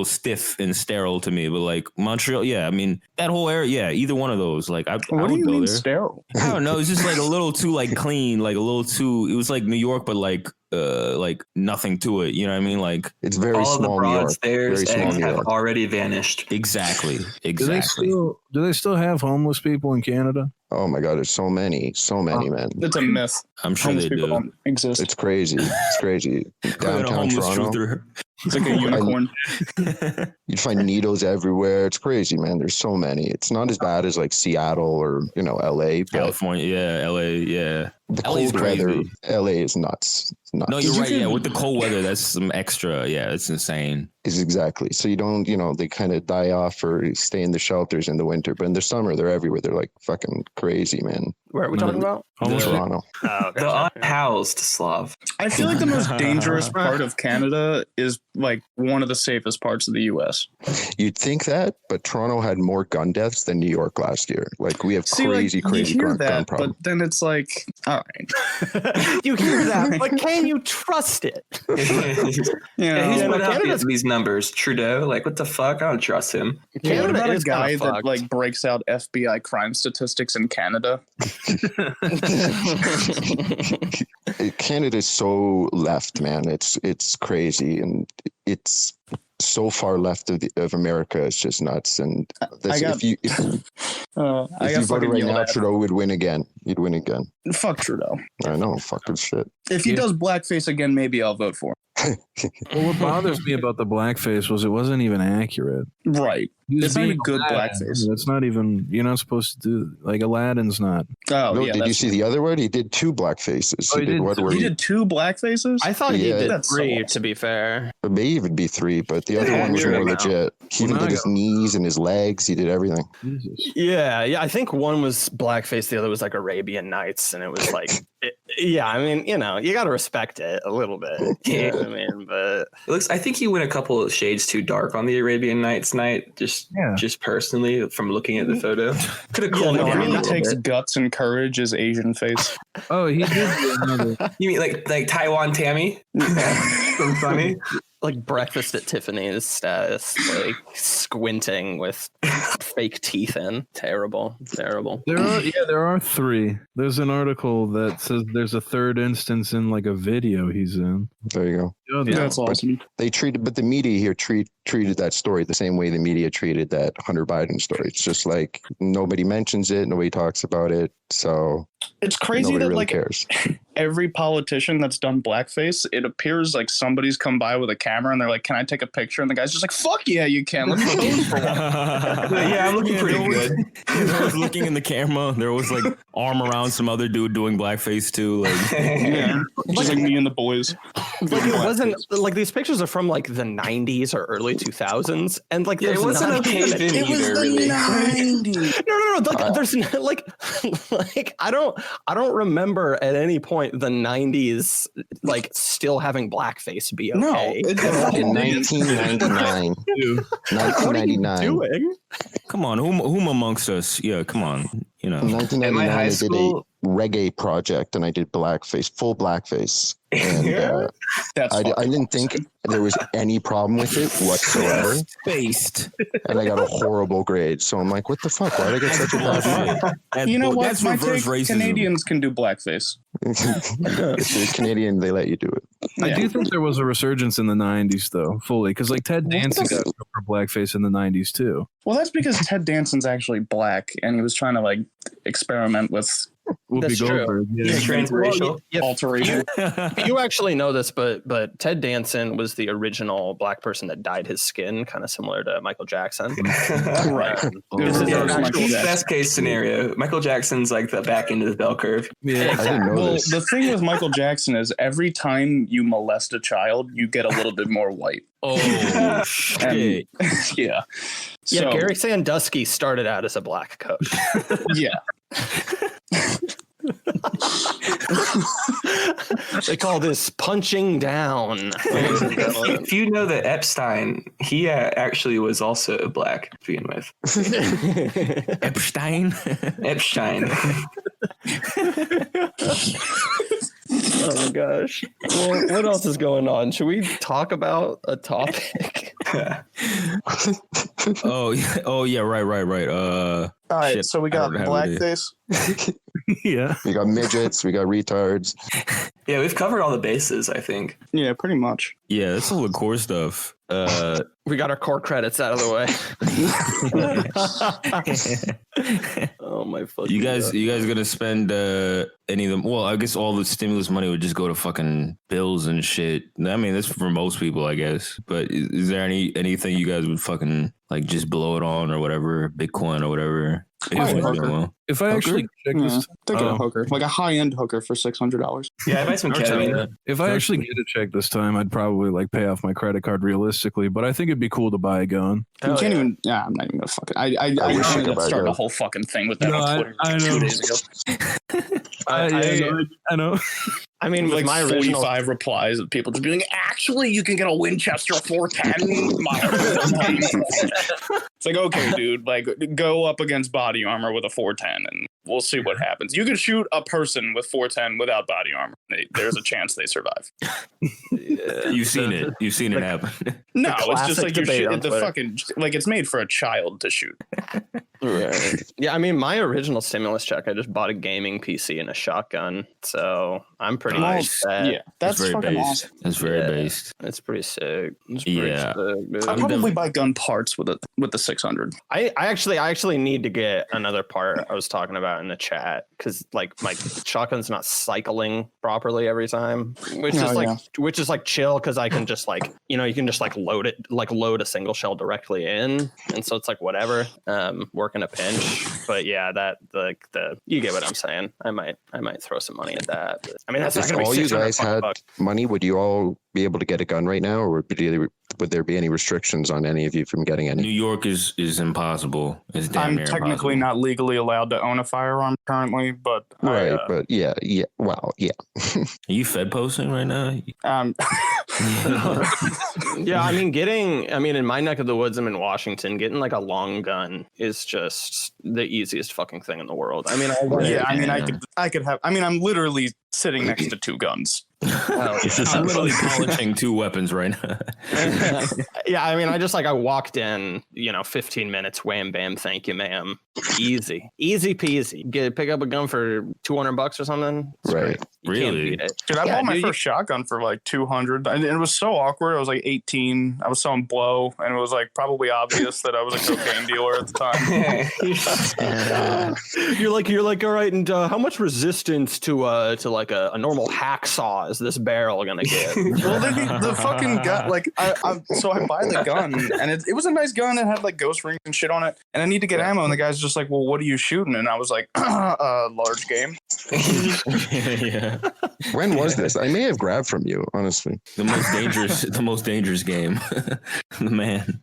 stiff and sterile to me, but like Montreal, I mean, that whole area, either one of those, like I what would do you go mean there. sterile? I don't know, it's just like a little too like clean, like a little too, it was like New York, but like nothing to it, you know what I mean? Like it's very all small. Of the New York. broad stairs have already vanished. Exactly. Do they still have homeless people in Canada? Oh my God, there's so many, man. It's a myth. I'm sure Homeless they people do. don't exist. It's crazy. Downtown Toronto. It's like a unicorn. You'd find needles everywhere. It's crazy, man. There's so many. It's not as bad as like Seattle or LA. But California, LA, yeah. The LA's cold weather, crazy. LA is nuts. No, you're right. Yeah, with the cold weather, that's some extra. Yeah, it's insane. Is exactly. So you don't, they kind of die off or stay in the shelters in the winter, but in the summer they're everywhere. They're like fucking crazy, man. Where are we talking about? Toronto. Oh, The unhoused Slav. I feel like the most dangerous part of Canada is like one of the safest parts of the U.S. You'd think that, but Toronto had more gun deaths than New York last year. Like we have crazy you hear gun that, problem. but then it's like, all right. You hear that, but can you trust it? He's put out these numbers. Trudeau, like what the fuck? I don't trust him. What about a guy that like breaks out FBI crime statistics in Canada? Canada's so left, man. It's crazy, and it's so far left of America. It's just nuts. And if you voted right now, Trudeau would win again. He'd win again. Fuck Trudeau. I know. Fucking shit. If he does blackface again, maybe I'll vote for him. Well, what bothers me about the blackface was it wasn't even accurate. Right. It's not even good blackface. It's not even, you're not supposed to do, like Aladdin's not. Oh, no, yeah. Did you see the other one? He did 2 blackfaces. Oh, he did 2 blackfaces? I thought he did 3, so to be fair. It may even be 3, but the other one was more legit. He even did his knees and his legs. He did everything. Jesus. Yeah. I think one was blackface, the other was like Arabian Nights, and it was like, I mean, you got to respect it a little bit. You know what I mean? But I think he went a couple of shades too dark on the Arabian Nights night. Just just personally from looking at the photo. Could have cooled What down a really little takes bit. guts and courage is Asian face. Oh, he did do another. You mean like Taiwan Tammy from Funny? Like Breakfast at Tiffany's status, like squinting with fake teeth in. Terrible. There are 3. There's an article that says there's a 3rd instance in like a video he's in. There you go. Yeah, That's awesome. But the media here treated that story the same way the media treated that Hunter Biden story. It's just like nobody mentions it, nobody talks about it, so it's crazy nobody that really like cares. Every politician that's done blackface, it appears like somebody's come by with a camera and they're like, "Can I take a picture?" And the guy's just like, "Fuck yeah, you can." Let's pose for one. Yeah, I'm looking pretty good. I was looking in the camera. There was like arm around some other dude doing blackface too. Like, yeah, just like me and the boys. Like it wasn't like these pictures are from like the 90s or early 2000s, and like It wasn't okay then either, really. 90s. No. Like there's like I don't remember at any point the 90s like still having blackface be okay. No, In 1999. What are you 1999. doing? come on, whom amongst us? Yeah, come on. You know, In 1999, high I did school- a reggae project and I did blackface, full blackface. And That's I didn't think there was any problem with it whatsoever. spaced. And I got a horrible grade. So I'm like, what the fuck? Why did I get such a bad mark? You know what? That's My reverse take, racism. Canadians can do blackface. If you're Canadian, they let you do it. I do think there was a resurgence in the 90s, though, fully. Because like Ted Danson got for blackface in the 90s, too. Well, that's because Ted Danson's actually black, and he was trying to like experiment with Whoopi That's true. Goldberg. Yeah. He's transracial. alteration. You actually know this, but Ted Danson was the original black person that dyed his skin, kind of similar to Michael Jackson. Right. This is Yeah, an Michael actual Jackson. Best case scenario. Michael Jackson's like the back end of the bell curve. Yeah. I didn't know Well, this. the thing with Michael Jackson is every time you molest a child, you get a little bit more white. Oh And, shit! yeah. Yeah, So, Gary Sandusky started out as a black coach. Yeah. They call this punching down. If you know that Epstein, he actually was also black to begin with. Epstein. Epstein. Oh my gosh. Well, what else is going on? Should we talk about a topic? Oh yeah, right. All right, Shit, so we I got don't have it. blackface. Yeah. We got midgets, we got retards. Yeah, we've covered all the bases, I think. Yeah, pretty much. Yeah, that's all the core stuff. We got our core credits out of the way. Oh my fucking You guys God. gonna spend any of them? Well, I guess all the stimulus money would just go to fucking bills and shit. I mean, that's for most people, I guess. But is there anything you guys would fucking like just blow it on or whatever, Bitcoin or whatever? Bitcoin's hooker. doing well. If I actually check Yeah, this, think of a hooker, like a high-end hooker for $600. Yeah, I buy some ketamine. if I actually get a check this time, I'd probably like pay off my credit card realistically. But I think it'd be cool to buy a gun. You can't even. Yeah, I'm not even gonna fucking. I wish I ended could up buy a starting gun. a whole fucking thing with that No, on Twitter I 2 know. days ago. I know. I mean, with Like my original 45 replies of people just being like, actually, you can get a Winchester 410. It's like, okay, dude, like go up against body armor with a 410 and we'll see what happens. You can shoot a person with 410 without body armor. There's a chance they survive. You've seen it. You've seen it happen. No, it's just classic like you debate on shoot the Twitter. fucking, like it's made for a child to shoot. Right. Yeah, I mean, my original stimulus check, I just bought a gaming PC and a shotgun, so I'm pretty much set. Yeah, that's very fucking based. awesome. That's very Yeah. based. It's pretty sick. It's pretty Yeah. sick, dude. I'd probably buy gun parts with the 600. I actually need to get another part I was talking about in the chat because like my shotgun's not cycling properly every time, which Oh, is like chill because I can just like you can just like load a single shell directly in, and so it's like whatever, work in a pinch. But yeah, that the you get what I'm saying. I might throw some money at that. But, I mean, that's not If gonna be all you 600 guys had bucks. money, would you all be able to get a gun right now, or would there be any restrictions on any of you from getting New any? York is impossible. It's damn I'm near technically impossible. not legally allowed to own a firearm currently, but Right, but yeah, well, yeah. Are you Fed posting right now? um, Yeah, I mean, in my neck of the woods, I'm in Washington, getting like a long gun is just the easiest fucking thing in the world. I mean, I'm literally sitting next to two guns. I'm literally polishing two weapons right now. Yeah, I mean, I walked in, 15 minutes, wham, bam, thank you, ma'am. Easy peasy. Pick up a gun for $200 or something. It's right. Really? Dude, I bought my first shotgun for like $200. And it was so awkward. I was like 18. I was selling blow, and it was like probably obvious that I was a cocaine dealer at the time. You're like, all right, and how much resistance to like a normal hacksaw is this barrel gonna get? Well, the fucking gun, like, so I buy the gun, and it was a nice gun. It had like ghost rings and shit on it, and I need to get ammo, and the guy's just like, well, what are you shooting? And I was like, large game. Yeah. When was this? I may have grabbed from you, honestly. The most dangerous game. The man.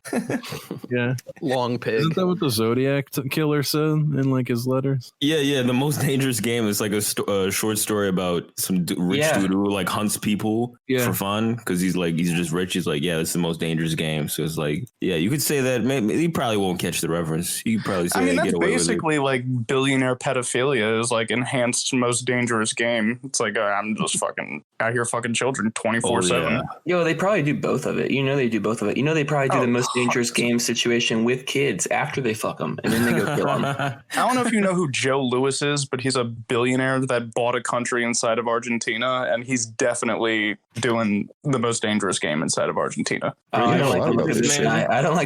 Yeah. Long pig. Isn't that what the Zodiac killer said in like his letters? Yeah. The most dangerous game is like a short story about some rich dude who like hunts people for fun because he's just rich. He's like, yeah, it's the most dangerous game. So it's like, yeah, you could say that. Maybe he probably won't catch the reference. You could probably say that's basically like billionaire pedophilia is like enhanced most dangerous game. It's like I'm just fucking out here fucking children 24/7. Yo, they probably do both of it. They do both of it. They probably do the most dangerous game situation with kids after they fuck them, and then they go kill them. I don't know if you know who Joe Louis is, but he's a billionaire that bought a country inside of Argentina, and he's definitely doing the most dangerous game inside of Argentina. I don't like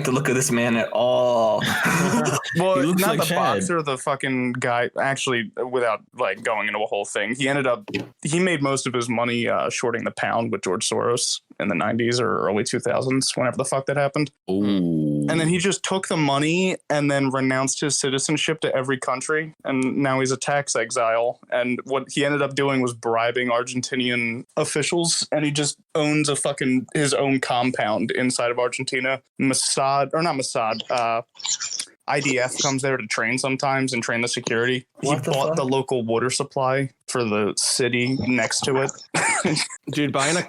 the look of this man at all. Well, he looks not like the Chad. boxer, the fucking guy. Actually, without like going into a whole thing, he made most of his money shorting the pound with George Soros in the 90s or early 2000s, whenever the fuck that happened. Ooh. And then he just took the money and then renounced his citizenship to every country. And now he's a tax exile. And what he ended up doing was bribing Argentinian officials. And he just owns his own compound inside of Argentina. IDF comes there to train sometimes and train the security. He bought the local water supply for the city next to it. Dude, buying a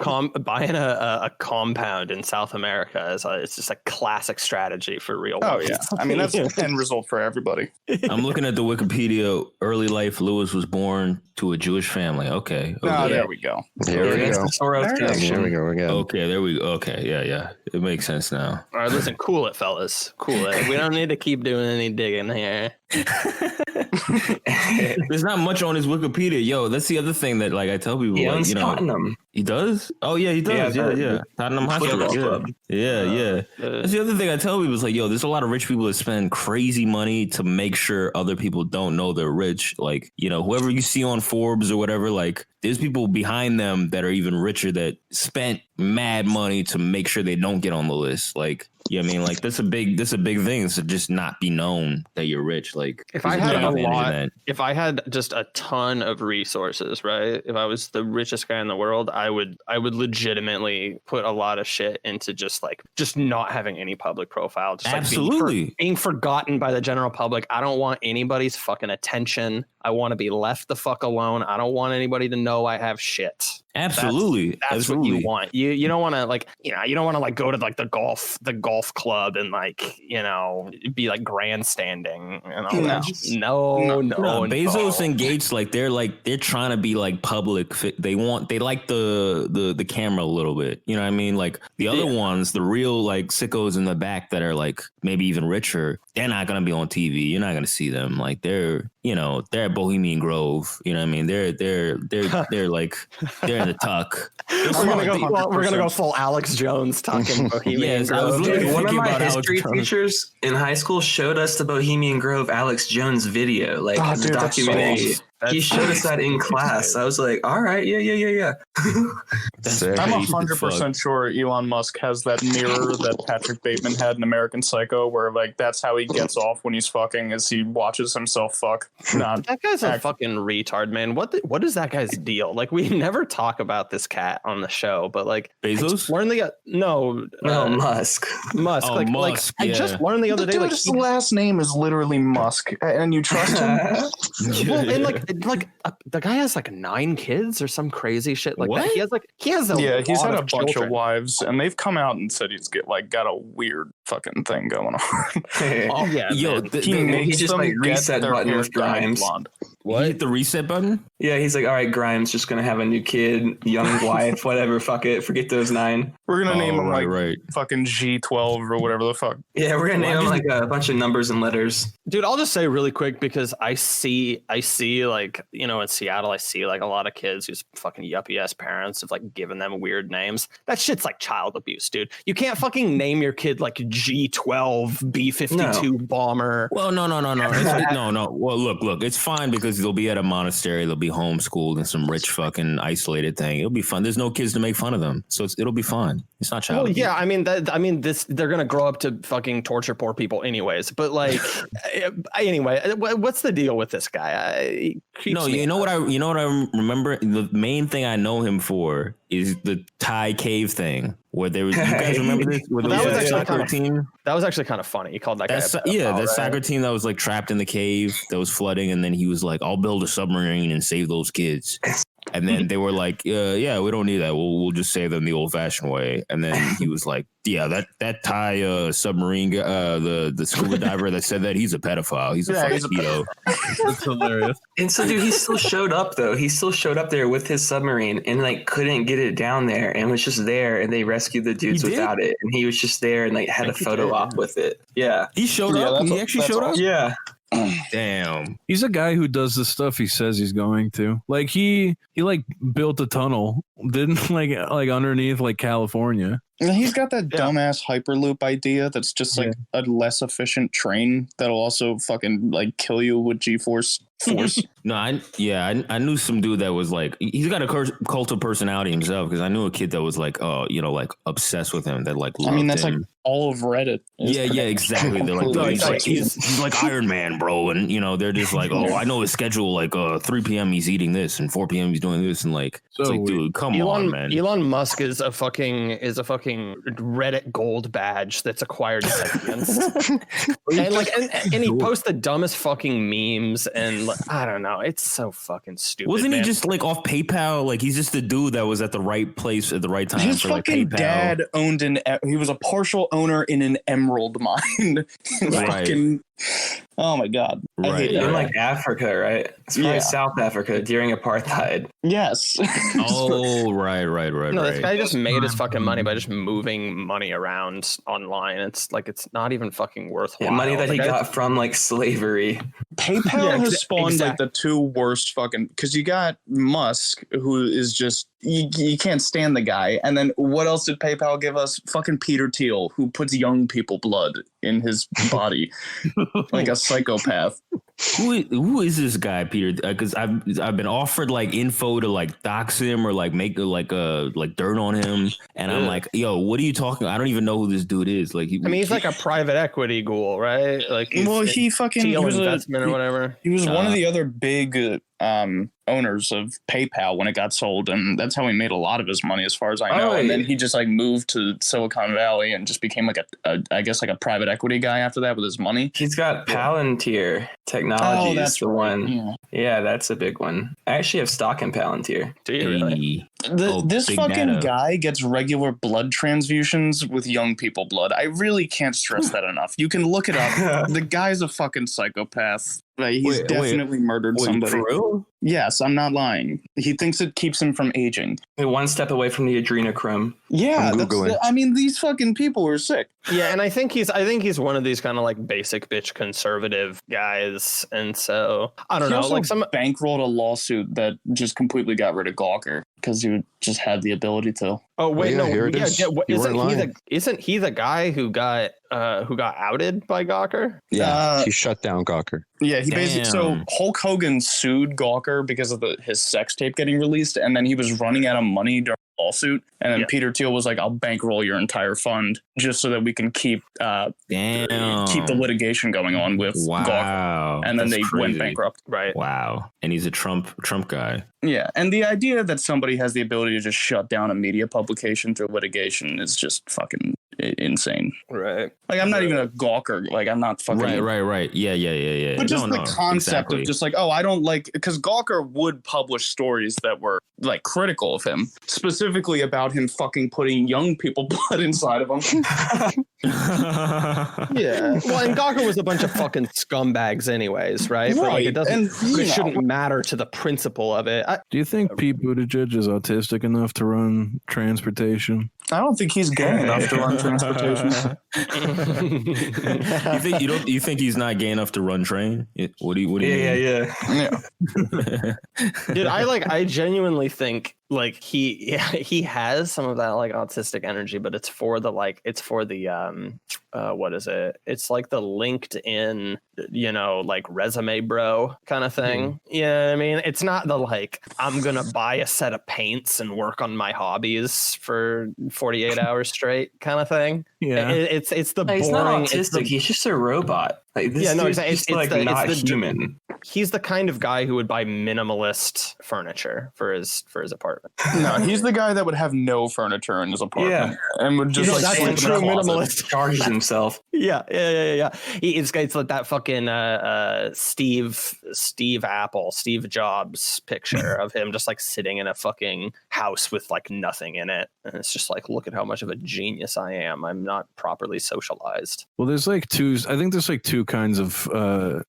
compound in South America it's just a classic strategy for real. Oh yeah, I mean that's the end result for everybody. I'm looking at the Wikipedia. Early life, Lewis was born to a Jewish family. Okay. There we go. There we go. There we go again. Okay, there we go. Okay, yeah. It makes sense now. All right, listen, cool it, fellas. Cool it. We don't need to keep doing any digging here. There's not much on his Wikipedia. Yo, that's the other thing that like I tell people. He owns Tottenham. He does? Oh yeah, he does. Yeah. Tottenham Hotspur. Yeah. That's the other thing I tell people is like, yo, there's a lot of rich people that spend crazy money to make sure other people don't know they're rich. Like, whoever you see on Forbes or whatever, like there's people behind them that are even richer that spent mad money to make sure they don't get on the list. Like, I mean, like that's a big thing is to just not be known that you're rich. Like if I had just a ton of resources, right? If I was the richest guy in the world, I would legitimately put a lot of shit into just not having any public profile. Just absolutely being forgotten by the general public. I don't want anybody's fucking attention. I want to be left the fuck alone. I don't want anybody to know I have shit. Absolutely. That's what you want. You don't want to you don't want to go to the golf club and be like grandstanding and all that. No. Bezos and Gates, they're trying to be like public. They like the camera a little bit. You know what I mean? Like the other ones, the real like sickos in the back that are like maybe even richer, they're not going to be on TV. You're not going to see them. Like they're at Bohemian Grove. You know what I mean? They're in the tuck. We're gonna go full Alex Jones talking Bohemian Grove. One of my history teachers in high school showed us the Bohemian Grove Alex Jones video, the documentary. He showed us that in class. I was like, all right, yeah. I'm 100% sure Elon Musk has that mirror that Patrick Bateman had in American Psycho, where that's how he gets off when he's fucking, is he watches himself fuck. That guy's a fucking retard, man. What is that guy's deal? Like, we never talk about this cat on the show, but Bezos? Musk. Musk. Oh, Musk. I just learned the other day. His last name is literally Musk, and you trust him. Well, and the guy has like 9 kids or some crazy shit like What? that. He has he's had a bunch children. of wives, and they've come out and said he's got a weird fucking thing going on. Oh yeah, Yo, he just like reset button with Grimes. What? You hit the reset button? Yeah, he's like, all right, Grimes just gonna have a new kid, young wife, whatever. Fuck it, forget those 9. We're gonna name him fucking G12 or whatever the fuck. Yeah, we're gonna name him like a bunch of numbers and letters. Dude, I'll just say really quick because I see like, you know, in Seattle, I see like a lot of kids whose fucking yuppie ass parents have like given them weird names. That shit's like child abuse, dude. You can't fucking name your kid like G12 B-52 bomber. Well, no. No. Well, look, it's fine because they'll be at a monastery, they'll be homeschooled in some rich fucking isolated thing. It'll be fun. There's no kids to make fun of them, so it'll be fun. It's not child abuse. Yeah, they're gonna grow up to fucking torture poor people anyways. But like, anyway, what's the deal with this guy? You know what I remember? The main thing I know him for is the Thai cave thing. Where there was, you guys remember this? Where there was a soccer team. That was actually kind of funny. He called that guy. That soccer team that was like trapped in the cave that was flooding, and then he was like, "I'll build a submarine and save those kids." And then they were like, "Yeah, we don't need that. We'll just save them the old-fashioned way." And then he was like, "Yeah, that Thai submarine, the scuba diver that said that, he's a pedophile. He's a fucking pedo." That's hilarious. And so, dude, he still showed up though. He still showed up there with his submarine and like couldn't get it down there, and was just there. And they rescued the dudes without it, and he was just there and like had a photo op with it. Yeah, he showed up. He actually showed up. Yeah. Damn. He's a guy who does the stuff he says he's going to. Like he like built a tunnel, didn't like underneath like California. And he's got that dumbass Hyperloop idea that's just like a less efficient train that'll also fucking like kill you with G-force force. No, I knew some dude that was like, he's got a cult of personality himself, because I knew a kid that was like, like obsessed with him, that like loved that's him. Like all of Reddit. Yeah, exactly. They're like, he's like Iron Man, bro, and they're just like, oh, I know his schedule. Like 3 p.m. he's eating this, and 4 p.m. he's doing this, and like, it's like, dude, come on, man. Elon Musk is a fucking Reddit gold badge that's acquired sentience. and he posts the dumbest fucking memes, and I don't know, it's so fucking stupid. Wasn't he just like off PayPal? Like he's just the dude that was at the right place at the right time. His for like fucking PayPal. dad owned he was a partial owner in an emerald mine. Fucking, oh my god! I hate that. In like Africa, right? It's probably South Africa during apartheid. Yes. Oh, right. No, this guy just made his fucking money by just moving money around online. It's like, it's not even fucking worthwhile. Money that he got from like slavery. PayPal has spawned like the 2 worst fucking, because you got Musk, who is just, you can't stand the guy. And then what else did PayPal give us? Fucking Peter Thiel, who puts young people blood in his body like a psychopath. Who is this guy, Peter? Because I've been offered like info to like dox him or like make like dirt on him, and I'm like, yo, what are you talking? I don't even know who this dude is. Like, he's like a private equity ghoul, right? Like, he fucking Thiel investment or whatever. He was one of the other big owners of PayPal when it got sold, and that's how he made a lot of his money, as far as I know. And then he just like moved to Silicon Valley and just became like I guess like a private equity guy after that with his money. He's got Palantir Technologies. Oh, that's the one. Yeah, that's a big one. I actually have stock in Palantir. Do you really? This fucking guy gets regular blood transfusions with young people blood. I really can't stress that enough. You can look it up. The guy's a fucking psychopath. Like, he's definitely murdered somebody. For real? Yes, I'm not lying. He thinks it keeps him from aging. One step away from the adrenochrome. Yeah, these fucking people are sick. Yeah, and I think he's one of these kind of like basic bitch conservative guys, and so I don't know. Like, some bankrolled a lawsuit that just completely got rid of Gawker because he just had the ability to. Oh wait, isn't he the guy who got outed by Gawker? Yeah, he shut down Gawker. Yeah, he basically. So Hulk Hogan sued Gawker because of his sex tape getting released, and then he was running out of money during the lawsuit, and then Peter Thiel was like, "I'll bankroll your entire fund just so that we can keep the litigation going on with Gawker." And then they went bankrupt. Right. Wow. And he's a Trump guy. Yeah, and the idea that somebody has the ability to just shut down a media publication through litigation is just fucking insane. Right. Like, I'm not even a gawker. Like, I'm not fucking... Right. Yeah. But just the concept of just like, oh, I don't like... Because Gawker would publish stories that were, like, critical of him. Specifically about him fucking putting young people blood inside of him. Yeah. Well, and Gawker was a bunch of fucking scumbags anyways, right? But, like, it shouldn't matter to the principle of it. Do you think Pete Buttigieg is autistic enough to run transportation? I don't think he's gay enough to run transportation. You think he's not gay enough to run train? What do you mean? Yeah. Dude, I genuinely think like he has some of that like autistic energy, but it's for the what is it? It's like the LinkedIn, like resume bro kind of thing. You know what I mean? It's not the like, I'm gonna buy a set of paints and work on my hobbies for 48 hours straight kind of thing. Yeah. It's the boring. He's not autistic. He's just a robot. Like this it's like not human. He's the kind of guy who would buy minimalist furniture for his apartment. No, he's the guy that would have no furniture in his apartment and would just that's a true minimalist. Charges himself. Yeah. It's like that fucking Steve Jobs picture of him just like sitting in a fucking house with like nothing in it, and it's just like, look at how much of a genius I am. I'm not properly socialized. Well, there's like two kinds of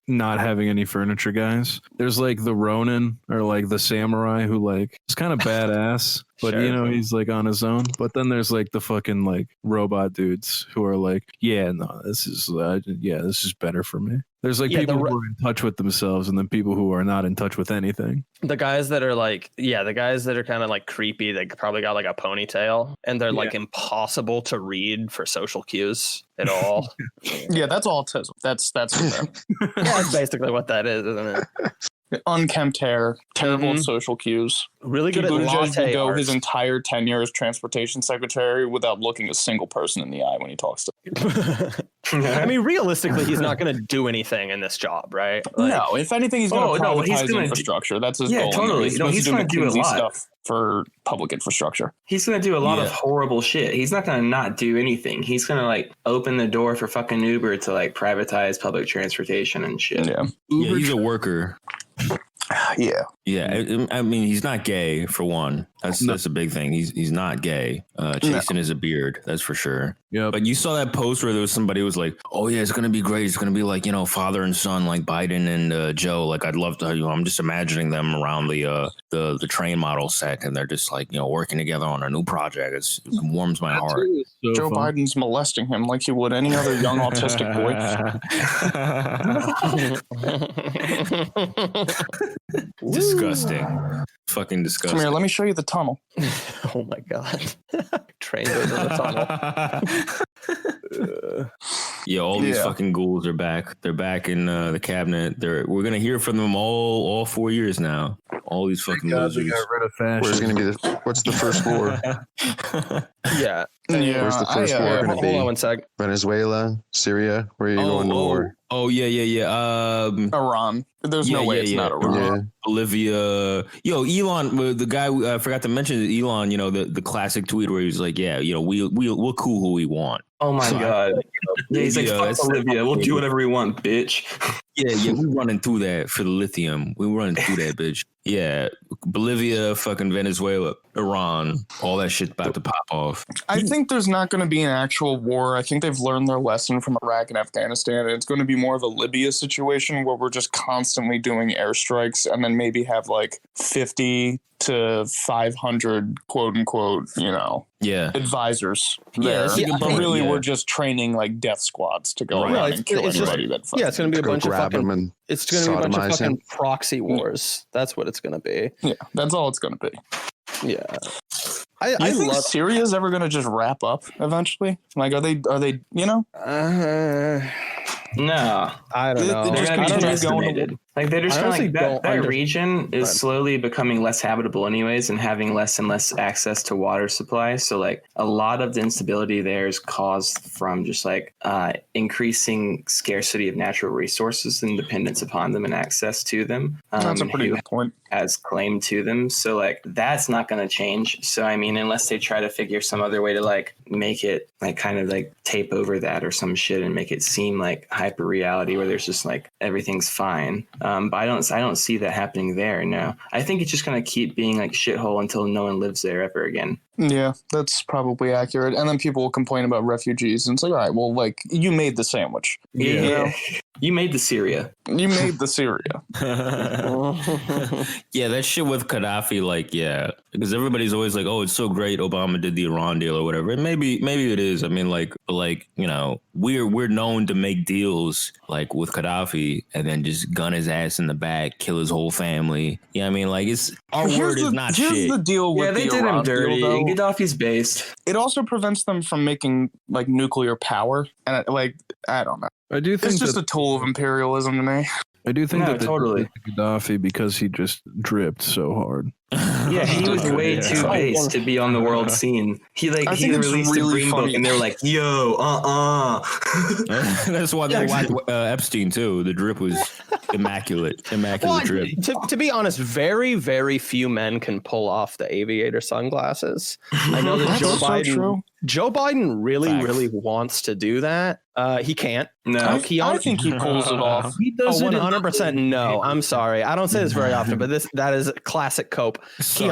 not having any furniture guys. There's like the Ronin or like the samurai who like is kind of badass, but Sure. He's like on his own. But then there's like the fucking like robot dudes who are like, this is better for me. There's like people who are in touch with themselves, and then people who are not in touch with anything. The guys that are like, the guys that are kind of like creepy, they probably got like a ponytail, and they're like impossible to read for social cues at all. Yeah, that's autism. That's for them. That's basically what that is, isn't it? Unkempt hair, terrible social cues. Really good at latte will go art. his entire tenure as transportation secretary without looking a single person in the eye when he talks to them. I mean, realistically, he's not going to do anything in this job, right? Like, no, if anything, he's going to privatize infrastructure. That's his goal. Totally. He's going to do a lot stuff for public infrastructure. He's going to do a lot of horrible shit. He's not going to not do anything. He's going to like open the door for fucking Uber to like privatize public transportation and shit. Yeah, he's a worker. Yeah. I mean, he's not gay for one. That's a big thing. He's not gay. Chasing is a beard, that's for sure. Yeah. But you saw that post where there was somebody who was like, "Oh yeah, it's gonna be great. It's gonna be like father and son, like Biden and Joe. Like I'd love to. I'm just imagining them around the train model set, and they're just like working together on a new project. It warms my heart. So Joe Biden's molesting him like he would any other young autistic boy. Disgusting. Fucking disgusting. Come here, let me show you the tunnel. Oh my god. Train goes in the tunnel. All these fucking ghouls are back. They're back in the cabinet. We're gonna hear from them all 4 years now. All these fucking losers. Got rid of fashion. Where's going to be what's the first war? Yeah. Where's the first war going to be? Hold on one sec. Venezuela, Syria. Where are you going to war? Oh yeah. Iran. There's no way it's not Iran. Yeah. Bolivia. Elon, the guy I forgot to mention Elon. The classic tweet where he was like, we'll cool who we want. Oh my god. He's like, fuck Bolivia. We'll do whatever we want, bitch. Yeah, we're running through that for the lithium. We're running through that, bitch. Yeah, Bolivia, fucking Venezuela, Iran, all that shit about to pop off. I think there's not going to be an actual war. I think they've learned their lesson from Iraq and Afghanistan. And it's going to be more of a Libya situation where we're just constantly doing airstrikes and then maybe have like 50 to 500 quote unquote, advisors there. But really, we're just training like death squads to go around and kill anybody that fucking. Yeah, it's going to be a bunch of fucking. It's going to be a bunch of fucking proxy wars. That's what it's going to be. Yeah, that's all it's going to be. Yeah. I think Syria's ever going to just wrap up eventually? Like, are they? No, I don't know. They're going to be decimated. Like they're just kind of like that region is Right. slowly becoming less habitable anyways and having less and less access to water supply. So like a lot of the instability there is caused from just like increasing scarcity of natural resources and dependence upon them and access to them. That's a pretty good point. Has claim to them. So like that's not going to change. So I mean, unless they try to figure some other way to like make it like kind of like tape over that or some shit and make it seem like hyper reality where there's just like everything's fine. But I don't see that happening there. No, I think it's just going to keep being like shithole until no one lives there ever again. Yeah, that's probably accurate. And then people will complain about refugees, and it's like, all right, well, like you made the sandwich. Yeah, You know? You made the Syria. You made the Syria. Yeah, that shit with Gaddafi, like, yeah, because everybody's always like, oh, it's so great Obama did the Iran deal or whatever. And maybe it is. I mean, like you know, we're known to make deals like with Gaddafi and then just gun his ass in the back, kill his whole family. Yeah, I mean, like our word is not shit. Here's the deal with they the did Iran him dirty. deal, though. Gaddafi's based. It also prevents them from making like nuclear power, and like I don't know. I do think It's just a tool of imperialism to me. I do think No, that totally. Gaddafi because he just dripped so hard. Yeah, he was way too base to be on the world scene. He I he think it's released really a green funny. book, and they were like, "Yo, That's why they whacked Epstein too. The drip was immaculate drip. To be honest, very, very few men can pull off the aviator sunglasses. I know that That's Joe so Biden. true. Joe Biden really, Facts. really wants to do that. He can't. No, I think he pulls it off. He does it 100% no. I'm sorry. I don't say this very often, but that is classic cope. Sorry,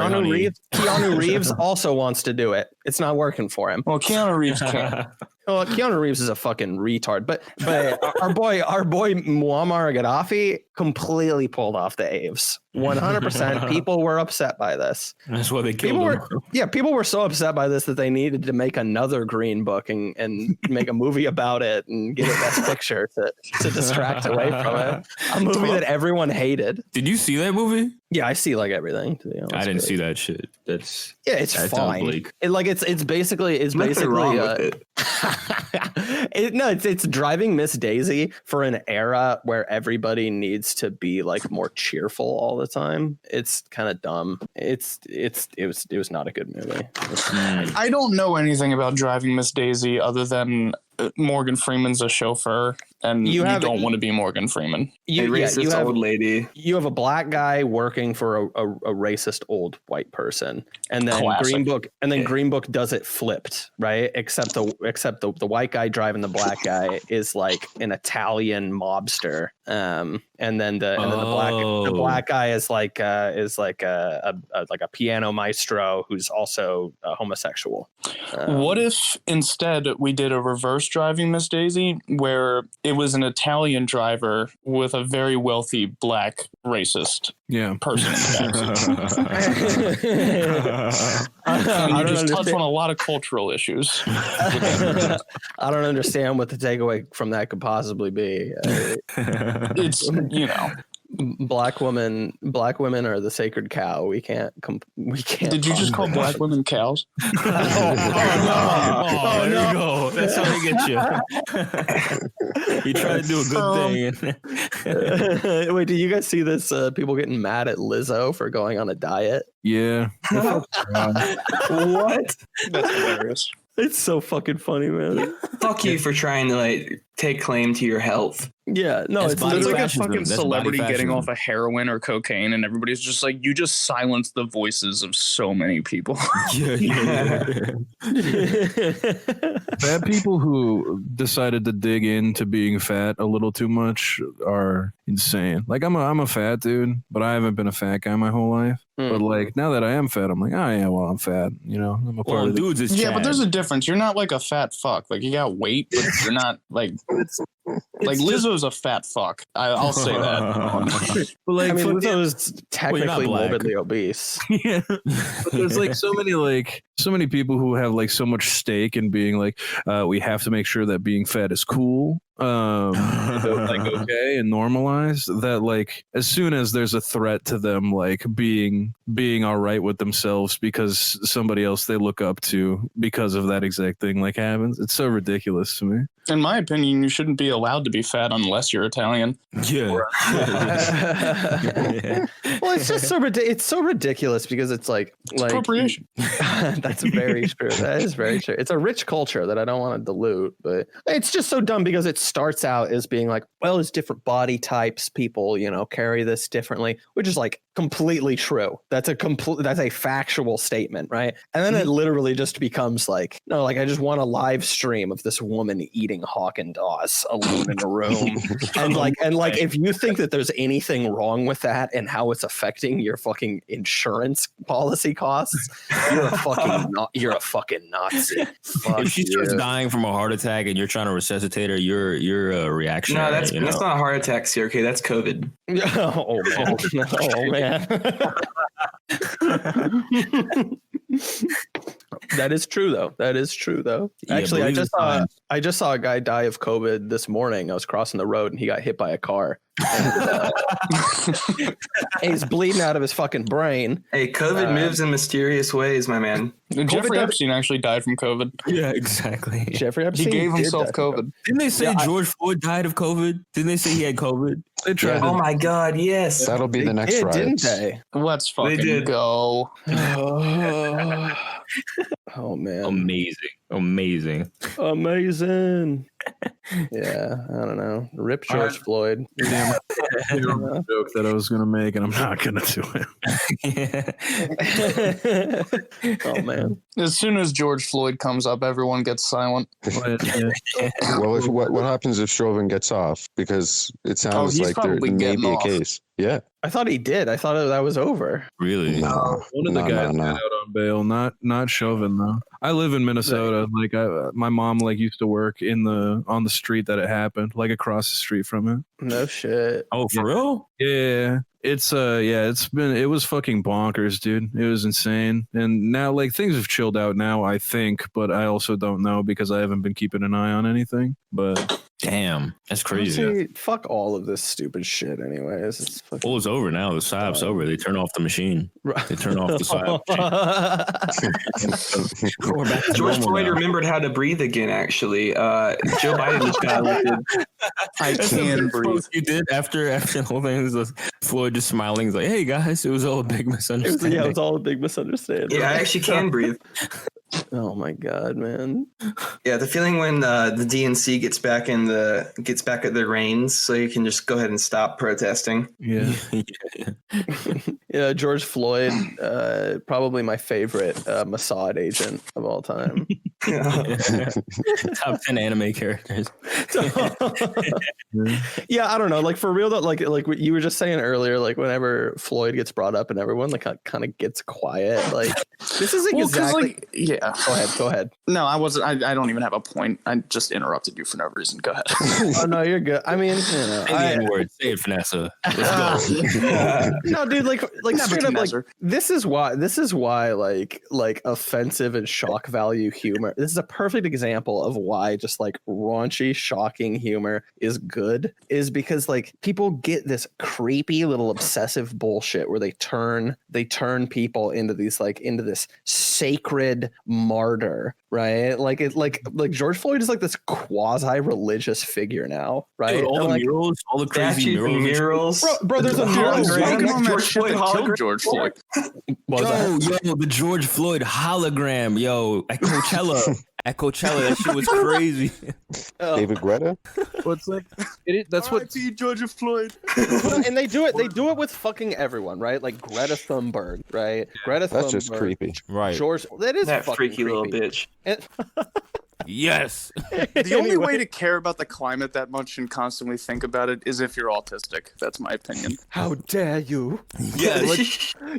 Keanu Reeves also wants to do it. It's not working for him. Well, Keanu Reeves can't. Well, Keanu Reeves is a fucking retard, but our boy Muammar Gaddafi completely pulled off the Aves. 100%. People were upset by this. That's why they killed him. People were so upset by this that they needed to make another Green Book and make a movie about it and give it Best Picture to distract away from it. A movie that everyone hated. Did you see that movie? Yeah, I see like everything. To be honest, I didn't see that shit. That's it's that sounds fine. bleak. It's basically nothing wrong with it. it's driving Miss Daisy for an era where everybody needs to be like more cheerful all the time. It's kind of dumb. It was not a good movie. I don't know anything about Driving Miss Daisy other than Morgan Freeman's a chauffeur, and you don't want to be Morgan Freeman. You have old lady. You have a black guy working for a racist old white person, and then Classic. Green Book does it flipped, right? Except the white guy driving the black guy is like an Italian mobster, and then the black guy is like a piano maestro who's also homosexual. What if instead we did a reverse Driving Miss Daisy where it was an Italian driver with a very wealthy black racist person in the backseat? And you just touch on a lot of cultural issues. I don't understand what the takeaway from that could possibly be. It's, Black women are the sacred cow. We can't. Did you just call black women cows? There you go. That's how they get you. You try to do a good thing. Wait, do you guys see this? People getting mad at Lizzo for going on a diet. Yeah. What? That's hilarious. It's so fucking funny, man. Fuck you for trying to like take claim to your health. Yeah, no, It's like a fascism. fucking That's celebrity body getting fascism. off of heroin or cocaine, and everybody's just like, you just silenced the voices of so many people. Fat people who decided to dig into being fat a little too much are insane. Like I'm a fat dude, but I haven't been a fat guy my whole life. But like now that I am fat, I'm like, oh yeah, well I'm fat. I'm a part of it. Dudes, it's Yeah, Chad. but there's a difference. You're not like a fat fuck. Like you got weight, but you're not like Lizzo's a fat fuck. I'll say that. But like, I mean, fucking- Lizzo's technically black. morbidly obese. yeah. But there's like so many like so many people who have like so much stake in being like, we have to make sure that being fat is cool, like okay and normalized, that like as soon as there's a threat to them like being all right with themselves because somebody else they look up to because of that exact thing like happens, it's so ridiculous to me. In my opinion, you shouldn't be allowed to be fat unless you're Italian. Yeah. Well, it's just it's so ridiculous because it's like appropriation. That's very true. That is very true. It's a rich culture that I don't want to dilute, but it's just so dumb because it starts out as being like, well, there's different body types, people, carry this differently, which is like completely true. That's a factual statement, right? And then it literally just becomes like, no, like I just want a live stream of this woman eating Haagen-Dazs alone in a room, and like if you think that there's anything wrong with that and how it's affecting your fucking insurance policy costs, you're a fucking Nazi. Fuck if she starts dying from a heart attack and you're trying to resuscitate her, you're a reactionary. No, that's not a heart attack, sir. Okay, that's COVID. Oh man. That is true though. Yeah, actually, I just saw a guy die of COVID this morning. I was crossing the road and he got hit by a car. And, he's bleeding out of his fucking brain. Hey, COVID moves in mysterious ways, my man. Jeffrey Epstein actually died from COVID. Yeah, exactly. Jeffrey Epstein. He gave himself COVID. Didn't they say George Floyd died of COVID? Didn't they say he had COVID? They tried. Oh my God, yes. That'll be the next riots. Didn't they? Let's fucking go. Oh man. Amazing. Yeah, I don't know. Rip George Floyd. Damn, a joke that I was gonna make, and I'm not gonna do it. Oh man! As soon as George Floyd comes up, everyone gets silent. Well, what happens if Chauvin gets off? Because it sounds like there may be a case. Yeah. I thought he did. I thought that was over. Really? No. One of the guys got out on bail, not Chauvin though. I live in Minnesota. Like my mom used to work on the street that it happened, like across the street from it. No shit. Oh, for real? Yeah. It was fucking bonkers, dude. It was insane. And now things have chilled out now, I think, but I also don't know because I haven't been keeping an eye on anything. But damn, that's crazy. Honestly, fuck all of this stupid shit anyways. It's fucking it's over now. The SLAV's over. They turn off the machine. They turn off the SLAV. George Floyd remembered how to breathe again, actually. Joe Biden just got elected. I can breathe. You did after the whole thing was Floyd just smiling. He's like, hey guys, it was all a big misunderstanding. It was all a big misunderstanding. Yeah, I actually can breathe. Oh my God, man. Yeah, the feeling when the DNC gets back at their reins, so you can just go ahead and stop protesting. Yeah. Yeah, George Floyd, probably my favorite Mossad agent of all time. Top 10 anime characters. Yeah, I don't know. Like for real though, like what you were just saying earlier, like whenever Floyd gets brought up and everyone kind of gets quiet, like this is exactly yeah. Go ahead. No, I wasn't. I don't even have a point. I just interrupted you for no reason. Go ahead. Oh no, you're good. I mean, say the word. Say it, Finessa. Let's go. No, dude, like straight up, like this is why like offensive and shock value humor. This is a perfect example of why just like raunchy, shocking humor is good. Is because like people get this creepy little obsessive bullshit where they turn people into this sacred martyr, right? Like George Floyd is like this quasi-religious figure now, right? Dude, all the murals, all the crazy murals. Bro, there's a mural. George Floyd hologram. George Floyd. Yo, the George Floyd hologram, yo, at Coachella. That shit was crazy. David Guetta? What's like that's what George Floyd. And they do it with fucking everyone, right? Like Greta Thunberg, right? That's just creepy. Right. George, that that fucking freaky creepy. little bitch. Yes. The only way to care about the climate that much and constantly think about it is if you're autistic. That's my opinion. How dare you? Yeah.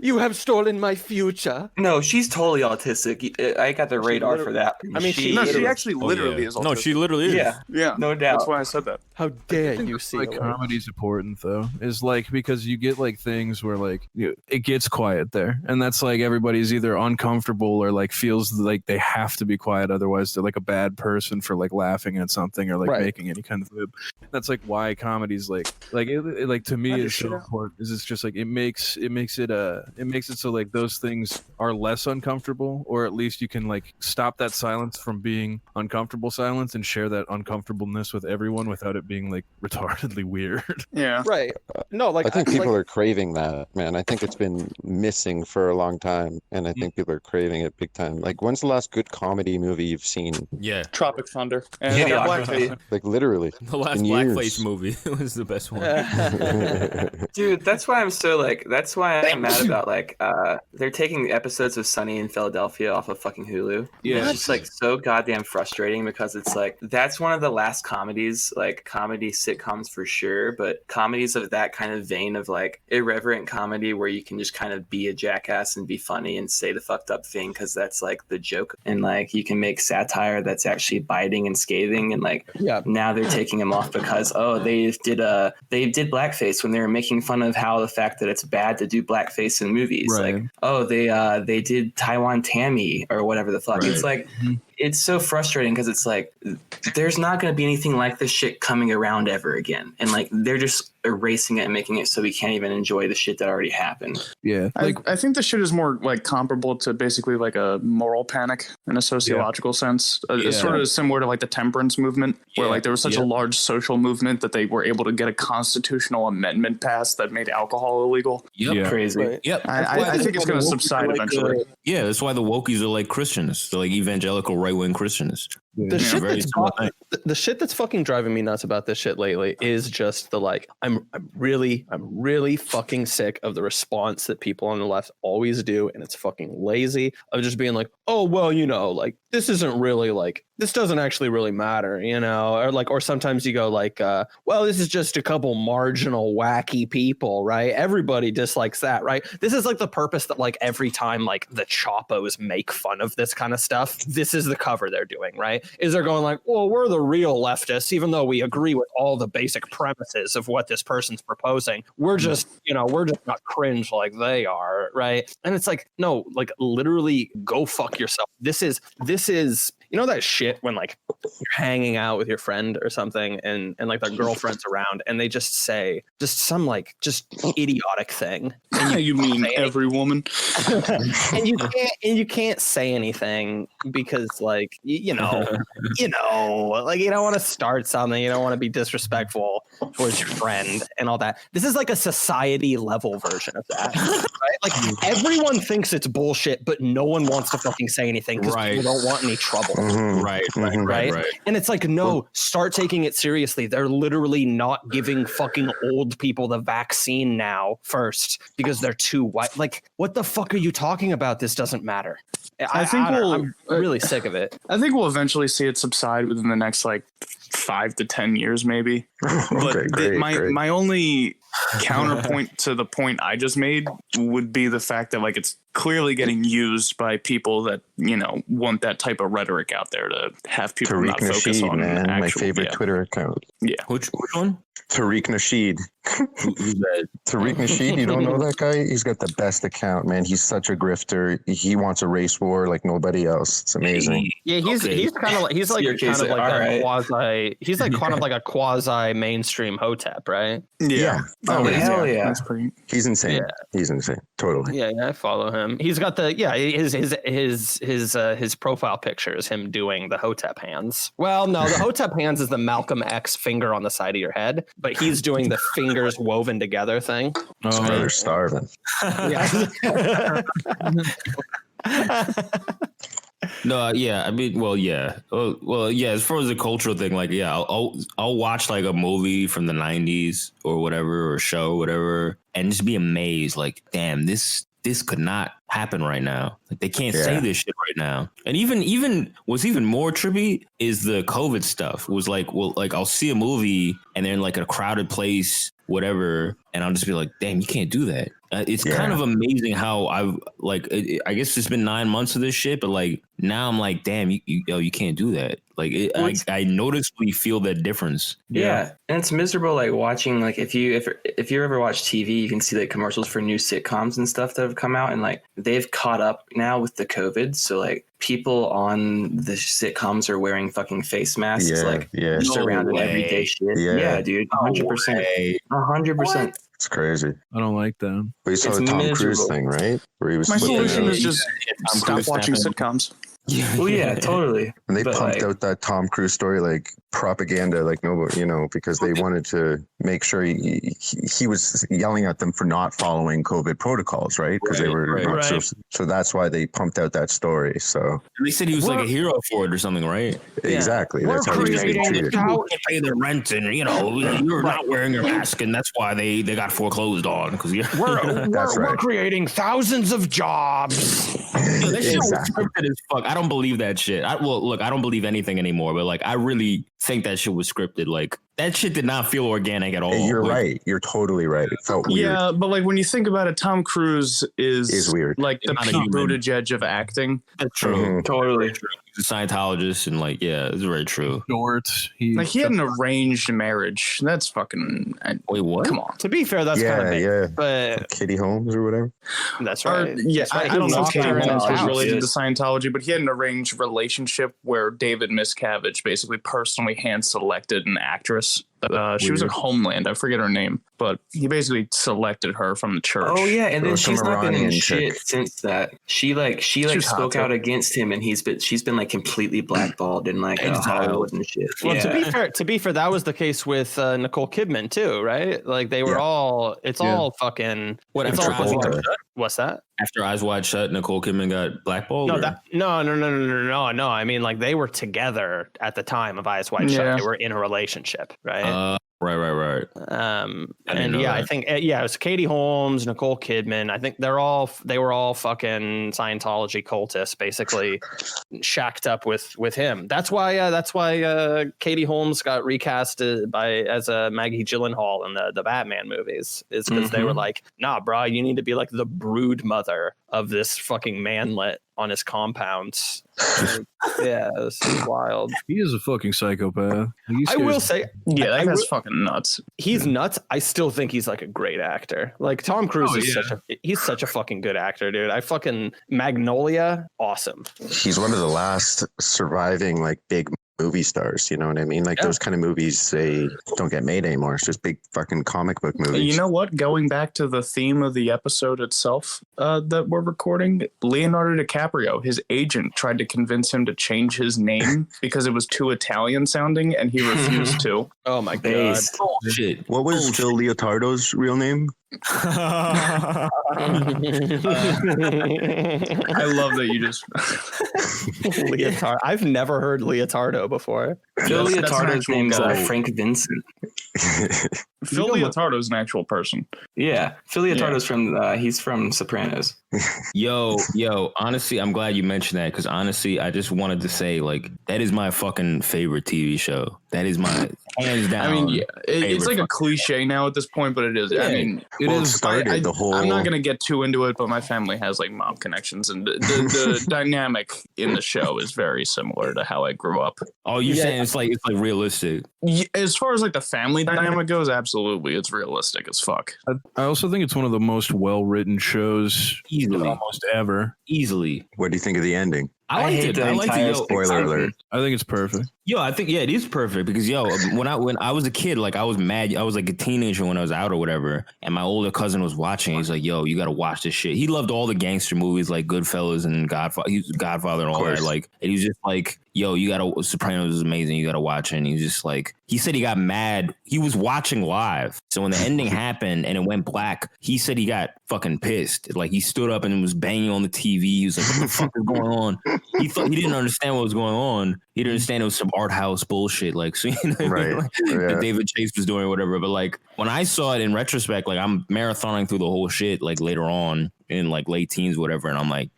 You have stolen my future. No, she's totally autistic. I got the radar for that. I mean, she actually literally is autistic. No, she literally is. Yeah, no doubt. That's why I said that. How dare you see like comedy's important though, is like because you get like things where like it gets quiet there, and that's like everybody's either uncomfortable or like feels like they have to be quiet, otherwise they're like a bad person for like laughing at something or like making any kind of move. That's like why comedy's like to me is so important. Is it's just like it makes it so like those things are less uncomfortable, or at least you can like stop that silence from being uncomfortable silence and share that uncomfortableness with everyone without it being like retardedly weird. Yeah. Right. No, like I think people are craving that, man. I think it's been missing for a long time, and I think people are craving it big time. Like, when's the last good comedy movie you've seen? Yeah. Tropic Thunder. And Blackface. Like literally. The last Blackface movie was the best one. Dude, that's why I'm mad about like they're taking episodes of Sunny in Philadelphia off of fucking Hulu. Yeah. It's just like so goddamn frustrating because it's like that's one of the last comedies, like comedy sitcoms for sure, but comedies of that kind of vein of like irreverent comedy where you can just kind of be a jackass and be funny and say the fucked up thing because that's like the joke, and like you can make satire that's actually biting and scathing, and like now they're taking them off because they did blackface when they were making fun of how the fact that it's bad to do blackface in movies. Right. Like they did Taiwan Tammy or whatever the fuck. Right. It's like it's so frustrating because it's like there's not going to be anything like this shit coming around ever again, and like they're just erasing it and making it so we can't even enjoy the shit that already happened. Yeah, like I think the shit is more like comparable to basically like a moral panic in a sociological sense. It's sort of similar to like the temperance movement, where like there was such a large social movement that they were able to get a constitutional amendment passed that made alcohol illegal. Crazy. Right. Yep. I think it's going to subside eventually. That's why the wokies are like Christians. They're like evangelical right-wing Christians. The shit that's fucking driving me nuts about this shit lately is just the like I'm really fucking sick of the response that people on the left always do, and it's fucking lazy of just being like, oh well, like this isn't really like this doesn't actually really matter, or sometimes you go like well, this is just a couple marginal wacky people, right? Everybody dislikes that, right? This is like the purpose that like every time like the Chapos make fun of this kind of stuff, this is the cover they're doing, right? Is they're going like, well, we're the real leftists, even though we agree with all the basic premises of what this person's proposing. We're just not cringe like they are, right? And it's like, no, like literally go fuck yourself. This is that shit when like you're hanging out with your friend or something and like their girlfriend's around and they just say just some like just idiotic thing. And you mean every woman? and you can't say anything because like like you don't want to start something, you don't want to be disrespectful towards your friend and all that. This is like a society level version of that, right? Like everyone thinks it's bullshit, but no one wants to fucking say anything because people don't want any trouble. Right. And it's like, no, start taking it seriously. They're literally not giving fucking old people the vaccine now first because they're too white. Like, what the fuck are you talking about? This doesn't matter. I'm really sick of it. I think we'll eventually see it subside within the next like 5 to 10 years, maybe. But my only counterpoint to the point I just made would be the fact that like it's clearly getting used by people that want that type of rhetoric out there to have people Tariq not focus Nasheed, on man, my favorite Twitter account. Yeah, which one? Tariq Nasheed. Who's that? Tariq Nasheed, you don't know that guy? He's got the best account, man. He's such a grifter. He wants a race war like nobody else. It's amazing. Yeah, he's kind of like a quasi mainstream hotep, right? Yeah. Oh hell yeah. That's pretty. He's insane. Yeah. He's insane. Totally. Yeah, I follow him. He's got his profile picture is him doing the hotep hands. Well, no, the hotep hands is the Malcolm X finger on the side of your head, but he's doing the fingers woven together thing. Oh, they're starving. Yeah. No, yeah. I mean, well, yeah. Well, yeah. As far as the cultural thing, like, yeah, I'll watch like a movie from the 90s or whatever, or show, whatever, and just be amazed. Like, damn, this this could not happen right now. Like, they can't say this shit right now. And even what's even more trippy is the COVID stuff. It was like, well, like I'll see a movie and they're in like a crowded place, whatever, and I'll just be like, damn, you can't do that. It's kind of amazing how I've like, I guess it's been 9 months of this shit, but like now I'm like, damn, you can't do that. Like I noticeably feel that difference. Yeah, and it's miserable. Like watching, like if you ever watch TV, you can see like commercials for new sitcoms and stuff that have come out, and like they've caught up now with the COVID. So like people on the sitcoms are wearing fucking face masks, just around everyday shit. Yeah, dude, 100%, 100%. It's crazy. I don't like that. But you saw the Tom Cruise thing, right? Where he was my solution is just stop watching sitcoms. Well, yeah, totally. And they pumped out that Tom Cruise story like propaganda, like nobody, because they wanted to make sure he was yelling at them for not following COVID protocols, right? Because they were not so that's why they pumped out that story. So and they said he was like a hero for it or something, right? Exactly. That's how he was being treated. People can't pay their rent, and you're not wearing your mask, and that's why they got foreclosed on because we're creating thousands of jobs. That shit was scripted as fuck. I don't believe that shit. I don't believe anything anymore, but like I really think that shit was scripted. Like that shit did not feel organic at all. You're right. You're totally right. It felt weird. Yeah, but like when you think about it, Tom Cruise is weird. Like the Pete Buttigieg of acting. That's true. Mm-hmm. Totally true. He's a Scientologist, and like, it's very true. Short. He had an arranged marriage. That's fucking. Wait, what? Come on. To be fair, that's kind of big, but Katie Holmes or whatever. That's right. I don't know if Katie Holmes was related to Scientology, but he had an arranged relationship where David Miscavige basically personally hand selected an actress. She was in Homeland. I forget her name, but he basically selected her from the church. Oh yeah, and then she's not been in shit since that. She spoke out against him, and she's been like completely blackballed in like Hollywood and shit. Well, to be fair, that was the case with Nicole Kidman too, right? Like they were all. It's all fucking. What's that? After Eyes Wide Shut, Nicole Kidman got blackballed? No. I mean, like they were together at the time of Eyes Wide Shut. They were in a relationship, right? Right. I think it was Katie Holmes, Nicole Kidman. I think they were all fucking Scientology cultists, basically shacked up with him. That's why Katie Holmes got recast as Maggie Gyllenhaal in the Batman movies. Is because they were like, nah, bro, you need to be like the brood mother of this fucking manlet on his compounds. It was wild. He is a fucking psychopath. I will say, that guy's fucking nuts. He's nuts. I still think he's like a great actor. Like Tom Cruise he's such a fucking good actor, dude. Magnolia, awesome. He's one of the last surviving like big movie stars, you know what I mean? Like those kind of movies, they don't get made anymore. It's just big fucking comic book movies. You know what? Going back to the theme of the episode itself that we're recording, Leonardo DiCaprio, his agent tried to convince him to change his name because it was too Italian sounding, and he refused to. Oh my god! Shit. What was Phil Leotardo's real name? I love that you just Leotard. I've never heard Leotardo before. Phil Leotardo's name's Frank Vincent. Phil Leotardo's an actual person. Yeah, Phil Leotardo's he's from Sopranos. Yo, honestly, I'm glad you mentioned that because honestly, I just wanted to say like that is my fucking favorite TV show. That is my hands down. I mean, it's like a cliche now at this point, but it is. I mean, it is started the whole. I'm not gonna get too into it, but my family has like mob connections, and the dynamic in the show is very similar to how I grew up. Oh, you're saying it's like realistic? As far as like the family dynamic goes, absolutely, it's realistic as fuck. I also think it's one of the most well-written shows almost ever. Easily. What do you think of the ending? I liked it. I liked it. Spoiler alert. I think it's perfect. I think it is perfect because when I was a kid, like I was mad. I was like a teenager when I was out or whatever, and my older cousin was watching. He's like, "Yo, you got to watch this shit." He loved all the gangster movies like Goodfellas and Godfather. He was Godfather and all that. Like, and he was just like, yo, Sopranos is amazing. You got to watch it. And he's just like, he said he got mad. He was watching live. So when the ending happened and it went black, he said he got fucking pissed. Like he stood up and was banging on the TV. He was like, what the fuck is going on? He didn't understand what was going on. He didn't understand it was some art house bullshit. Like, so, you know what I mean? Like, that David Chase was doing or whatever. But like when I saw it in retrospect, like I'm marathoning through the whole shit like later on in like late teens, whatever. And I'm like,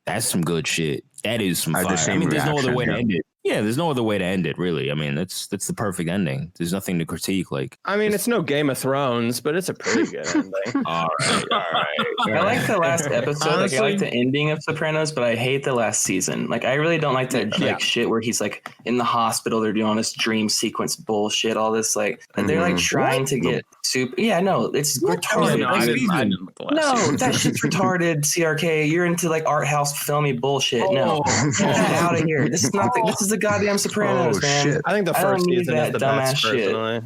that's some good shit. That is some fire. I mean, there's no other way to end it. Yeah, there's no other way to end it, really. I mean, that's the perfect ending. There's nothing to critique. Like, I mean, it's no Game of Thrones, but it's a pretty good ending. All right. I like the last episode. Honestly, like, I like the ending of Sopranos, but I hate the last season. Like, I really don't like that like shit where he's like in the hospital. They're doing all this dream sequence bullshit. All this like, they're like trying to get super. Yeah, no, it's retarded. No, that shit's retarded. CRK, you're into like art house filmy bullshit. No, get out of here. This is not. This is the goddamn Sopranos, man. Shit. I think the first season is the best, personally.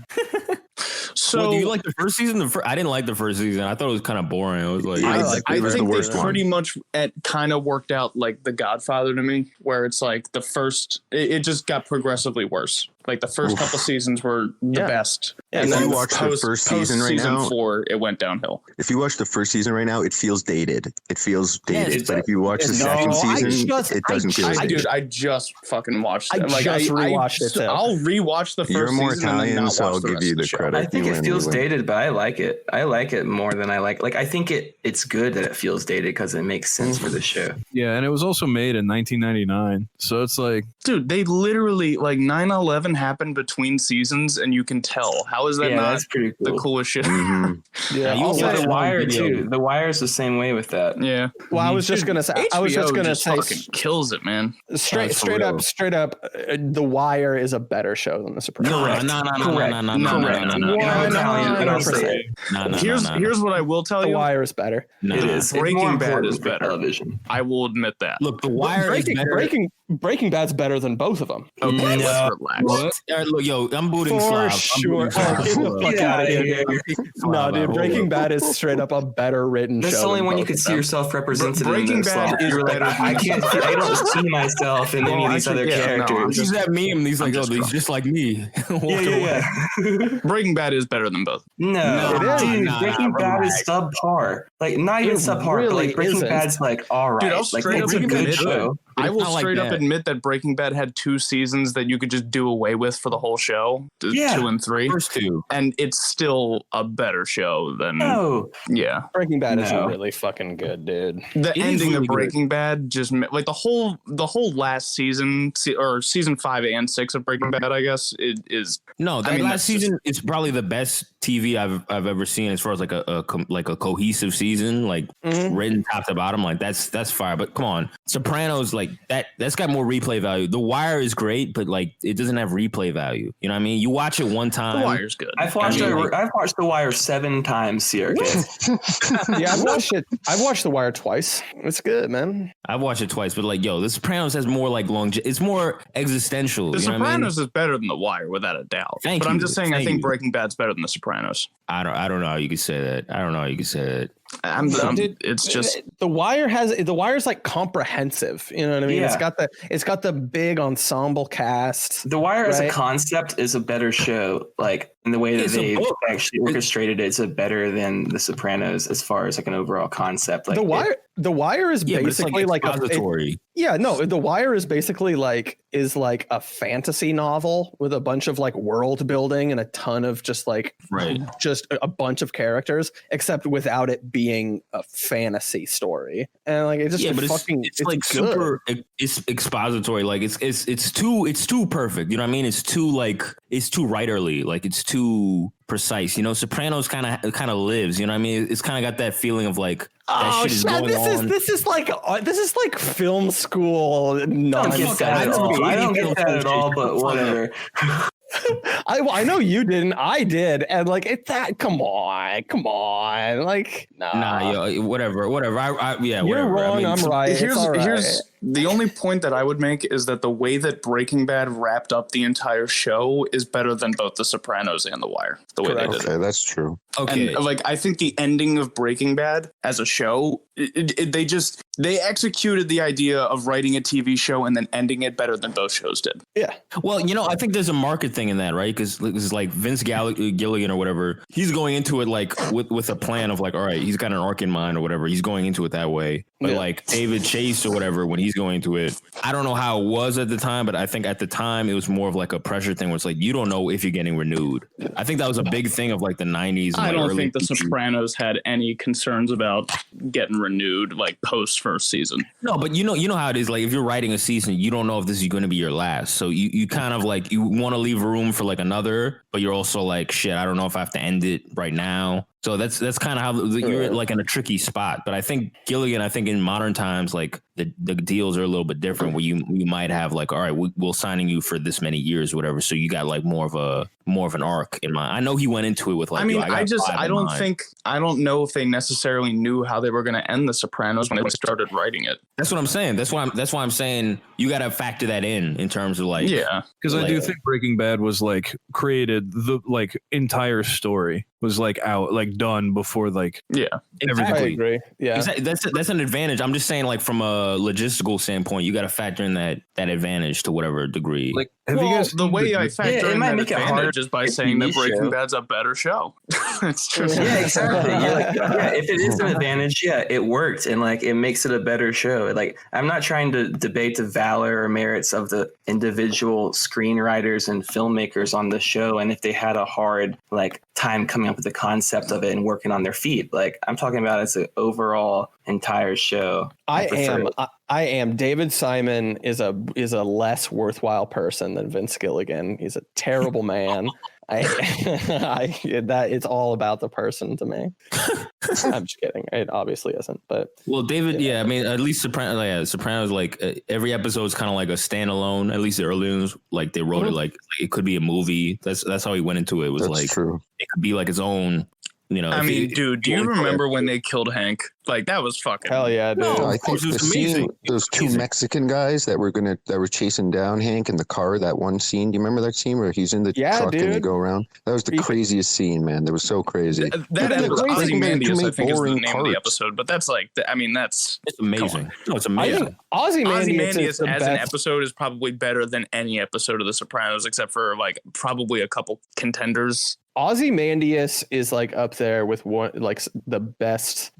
So, do you like the first season? I didn't like the first season. I thought it was kind of boring. I was like, I think they pretty much kind of worked out like The Godfather to me, where it's like the first, it just got progressively worse. Like the first couple seasons were the best. And then you watch the first season right season now, 4, it went downhill. If you watch the first season right now, it feels dated. But if you watch the second season, it doesn't feel dated. Dude, I just fucking watched it. I just rewatched it. I'll rewatch the first season. You're more Italian, so I'll give you the credit. I think it feels dated, but I like it. I like it more than I like. Like, I think it's good that it feels dated because it makes sense for the show. Yeah, and it was also made in 1999. So it's like, dude, they literally like 9/11 happened between seasons, and you can tell. How is that not that's pretty cool. The coolest shit? Mm-hmm. Yeah, The Wire too. The Wire's the same way with that. Yeah. Well, I was just gonna say. Fucking kills it, man. Straight up. The Wire is a better show than The Sopranos. No. Here's what I will tell you. The Wire is better. It is. Breaking Bad is better. Television. I will admit that. Look, The Wire is better. Breaking Bad's better than both of them. Okay, let's relax. What? Look, yo, I'm booting SLAV. For sure. Get the fuck out of here. No, dude, Breaking Bad is straight up a better written show. That's the only one you could see yourself represented in. Breaking Bad is better. I don't see myself in any of these other characters. He's that meme. He's like, he's just like me. Yeah. Breaking Bad is better than both. No, dude, Breaking Bad is subpar. Like, not even subpar, but like Breaking Bad's like all right. Dude, I'll straight up admit it. I will straight up admit that Breaking Bad had 2 seasons that you could just do away with for the whole show. 2 and 3. First 2. And it's still a better show than... Yeah. Breaking Bad is really fucking good, dude. The ending of Breaking Bad just... Like the whole last season, or season 5 and 6 of Breaking Bad, I guess, it is... No, that last season is probably the best TV I've ever seen as far as like a cohesive season, like written top to bottom. Like that's fire. But come on, Sopranos, like that's got more replay value. The Wire is great, but like it doesn't have replay value. You know what I mean? You watch it one time. The Wire's good. I've watched The Wire 7 times, CRK. Yeah, I've watched The Wire twice. It's good, man. I've watched it twice, but like, yo, The Sopranos has more like it's more existential. The Sopranos is better than The Wire, without a doubt. But I'm just saying, I think Breaking Bad's better than The Sopranos. I don't know how you could say that. It's just The Wire's like comprehensive. You know what I mean? Yeah. It's got the big ensemble cast. The Wire as a concept is a better show. Like in the way that they actually orchestrated it's better than The Sopranos as far as like an overall concept. Like The Wire is basically like expository. The Wire is basically like a fantasy novel with a bunch of like world building and a ton of just like just a bunch of characters, except without it being a fantasy story. And like it's like super it's expository. Like it's too perfect. You know what I mean? It's too writerly. Like it's too precise. You know, Sopranos kind of lives. You know what I mean? It's kind of got that feeling of like that shit is going on. This is like film school nonsense. I don't get that at all. But whatever. I know you didn't. I did, and like it's that. Come on, like nah, yo, whatever. You're wrong. I'm right. The only point that I would make is that the way that Breaking Bad wrapped up the entire show is better than both The Sopranos and The Wire. The way they did it. Okay, that's true. Okay. And I think the ending of Breaking Bad as a show, they executed the idea of writing a TV show and then ending it better than both shows did. Yeah. Well, I think there's a market thing in that, right? Because like Vince Gilligan or whatever, he's going into it like with a plan of like, all right, he's got an arc in mind or whatever. He's going into it that way. But like David Chase or whatever, when he's going into it, I don't know how it was at the time, but I think at the time it was more of like a pressure thing where it's like, you don't know if you're getting renewed. I think that was a big thing of like the 90s. I don't think The Sopranos had any concerns about getting renewed like post first season. No, but you know how it is. Like if you're writing a season, you don't know if this is going to be your last. So you kind of like, you want to leave room for like another, but you're also like, shit, I don't know if I have to end it right now. So that's kind of how you're like in a tricky spot. But I think Gilligan, in modern times, like the deals are a little bit different where you might have like, all right, we'll signing you for this many years, or whatever. So you got like more of an arc in mind. I know he went into it with like, I don't know if they necessarily knew how they were going to end The Sopranos when they started writing it. That's what I'm saying. That's why I'm saying you got to factor that in terms of like, because I do think Breaking Bad was like created the like entire story was like out like done before like exactly. I agree. Yeah, that's an advantage. I'm just saying like from a logistical standpoint, you got to factor in that advantage to whatever degree. Like, have you guys the way I factor in that advantage is by saying that Breaking show. Bad's a better show. It's just exactly. You're like, if it is an advantage, it worked, and like it makes it a better show. Like I'm not trying to debate the valor or merits of the individual screenwriters and filmmakers on the show, and if they had a hard like time coming up with the concept of it and working on their feet. Like I'm talking about as an overall entire show. I am. David Simon is a less worthwhile person than Vince Gilligan. He's a terrible man. That it's all about the person to me. I'm just kidding. It obviously isn't, but David, I mean, at least Sopranos, like every episode is kind of like a standalone. At least the early ones, like they wrote it like it could be a movie. That's how he went into it. Was like true. It could be like its own. Dude, do you remember when they killed Hank? Like that was fucking hell yeah, dude. No, I think the scene, those two Mexican guys that were chasing down Hank in the car. That one scene. Do you remember that scene where he's in the truck and they go around? That was the craziest scene, man. That was so crazy. That Ozymandias, I think, is the name of the episode. But that's like, it's amazing. No, it's amazing. Ozymandias as an episode is probably better than any episode of The Sopranos, except for like probably a couple contenders. Ozymandias is like up there with one like the best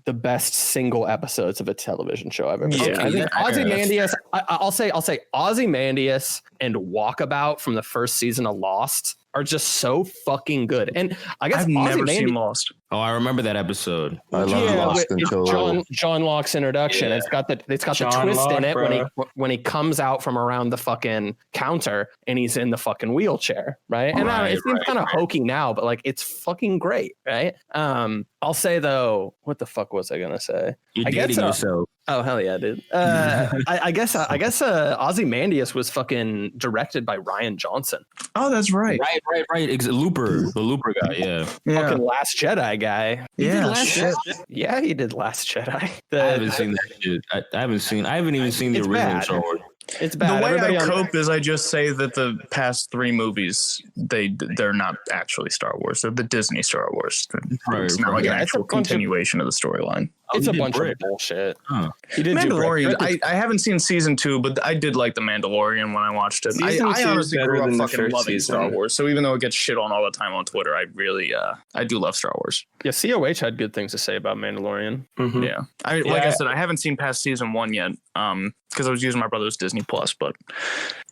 single episodes of a television show I've ever seen. I think Ozymandias. I'll say Ozymandias and Walkabout from the first season of Lost are just so fucking good. And I guess I've never seen Lost. Oh, I remember that episode. I love Lost until John Locke's introduction. Yeah. It's got the twist Locke, in it when he comes out from around the fucking counter and he's in the fucking wheelchair, right? And it seems kind of hokey now, but like it's fucking great, right? I'll say though, what the fuck was I gonna say? You're dating yourself. Oh hell yeah, dude. I guess Ozymandias was fucking directed by Rian Johnson. Oh, that's right. Right. The Looper guy. Yeah. Fucking Last Jedi guy. Yeah, he did Last Jedi. I haven't seen that shit. I haven't even seen the original Star Wars. It's bad. The way I cope is I just say that the past three movies they're not actually Star Wars. They're the Disney Star Wars. It's not like an actual continuation of the storyline. It's a bunch of bullshit. Huh. He did Mandalorian. I haven't seen season 2, but I did like the Mandalorian when I watched it. I honestly grew up fucking loving Star Wars. So even though it gets shit on all the time on Twitter, I really I do love Star Wars. Yeah, COH had good things to say about Mandalorian. Mm-hmm. Yeah, like I said, I haven't seen past season 1 yet. Because I was using my brother's Disney Plus, but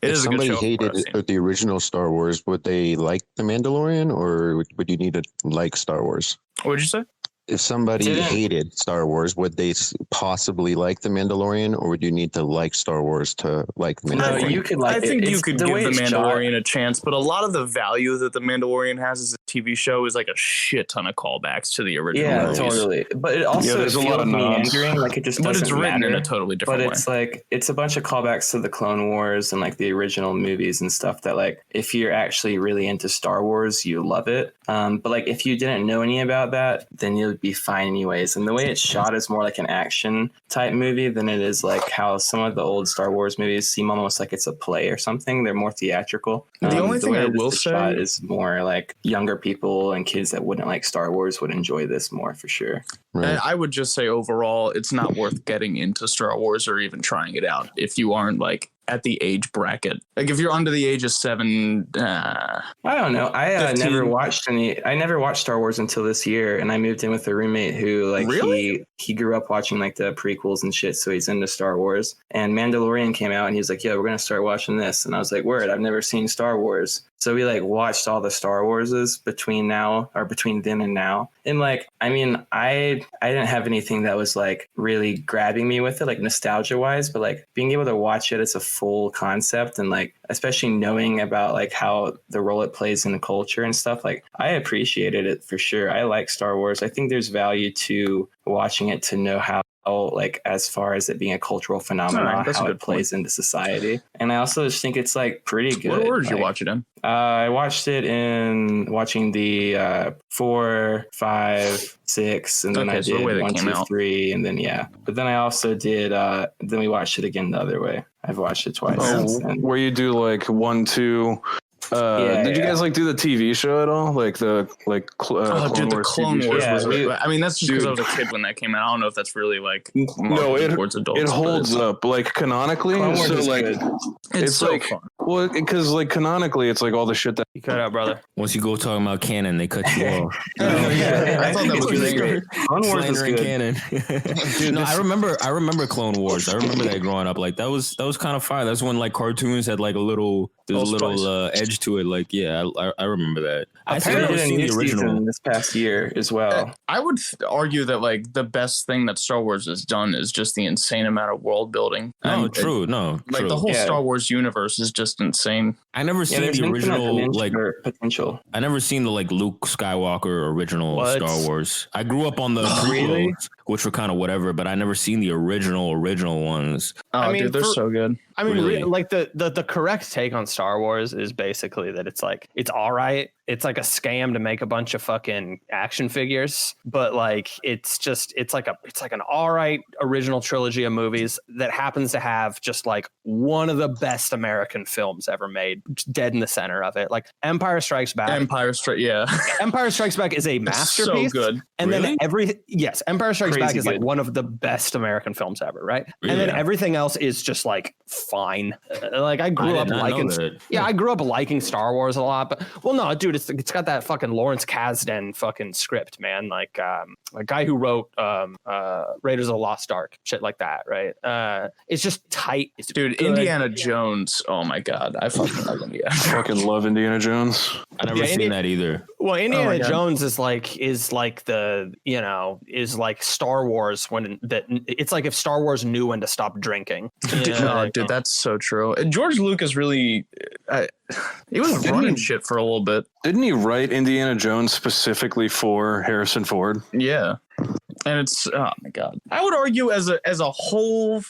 it is a good show. If somebody hated the original Star Wars, would they like the Mandalorian, or would you need to like Star Wars? What did you say? If somebody hated Star Wars, would they possibly like The Mandalorian, or would you need to like Star Wars to like The Mandalorian? No, you could like I think you could give The Mandalorian a chance, but a lot of the value that The Mandalorian has as a TV show is like a shit ton of callbacks to the original movies. Totally. But it also there's a lot of meandering, like it just doesn't But it's written matter. in a totally different way. But it's like, it's a bunch of callbacks to the Clone Wars and like the original movies and stuff that like, if you're actually really into Star Wars, you love it. But like, if you didn't know any about that, then you be fine anyways. And the way it's shot is more like an action type movie than it is like how some of the old Star Wars movies seem almost like it's a play or something. They're more theatrical. The only thing I will say is more like younger people and kids that wouldn't like Star Wars would enjoy this more for sure. Right. And I would just say overall, it's not worth getting into Star Wars or even trying it out if you aren't like at the age bracket. Like if you're under the age of 7, I don't know. I never watched Star Wars until this year, and I moved in with a roommate who like he grew up watching like the prequels and shit, so he's into Star Wars. And Mandalorian came out, and he was like, "Yeah, we're gonna start watching this." And I was like, "Word, I've never seen Star Wars." So we like watched all the Star Warses between then and now. And like, I mean, I didn't have anything that was like really grabbing me with it, like nostalgia wise, but like being able to watch it as a full concept and like, especially knowing about like how the role it plays in the culture and stuff, like I appreciated it for sure. I like Star Wars. I think there's value to watching it to know how, like as far as it being a cultural phenomenon, how it plays into society. And I also just think it's like pretty good. What order did you watch it in? I watched it in watching the 4, 5, 6, and then I did 1, 2, 3, and then But then I also did. Then we watched it again the other way. I've watched it twice. Where you do like 1, 2. Did you guys like do the TV show at all? Like the Clone Wars Clone Wars was. I mean, that's just because I was a kid when that came out. I don't know if that's really like towards adults. It holds up like canonically. So like it's so like fun. Well, because like canonically, it's like all the shit that you cut out, brother. Once you go talking about canon, they cut you off. I thought that was really great. Clone Wars is good. Canon. Dude, no, I remember Clone Wars. I remember that growing up. Like that was kind of fire. That's when like cartoons had like a little edge to it. Like I remember that. I've never seen the original this past year as well. I would argue that like the best thing that Star Wars has done is just the insane amount of world building. True. The whole Star Wars universe is just insane. I never seen the original like potential. I never seen the like Luke Skywalker original Star Wars. I grew up on the prequels, which were kind of whatever, but I never seen the original ones. I mean, dude, they're so good. I mean, really? Like the correct take on Star Wars is basically that it's like it's all right. It's like a scam to make a bunch of fucking action figures, but like it's like an all right original trilogy of movies that happens to have just like one of the best American films ever made, dead in the center of it. Like Empire Strikes Back. Empire Strikes Back is a masterpiece. So good. And then Empire Strikes Back is like one of the best American films ever, right? Really? And then everything else is just like fine. Like I grew up liking Star Wars a lot, but well, no, dude, it's got that fucking Lawrence Kasdan fucking script, man. Like a guy who wrote Raiders of the Lost Ark, shit like that, right? It's just tight. It's dude, good. Indiana Jones. Oh my god, I fucking love Indiana. I fucking love Indiana Jones. I never seen that either. Well, Indiana Jones is like Star Wars it's like if Star Wars knew when to stop drinking. Dude, that's so true. And George Lucas really, he was running shit for a little bit. Didn't he write Indiana Jones specifically for Harrison Ford? Yeah. And it's oh my god. I would argue as a whole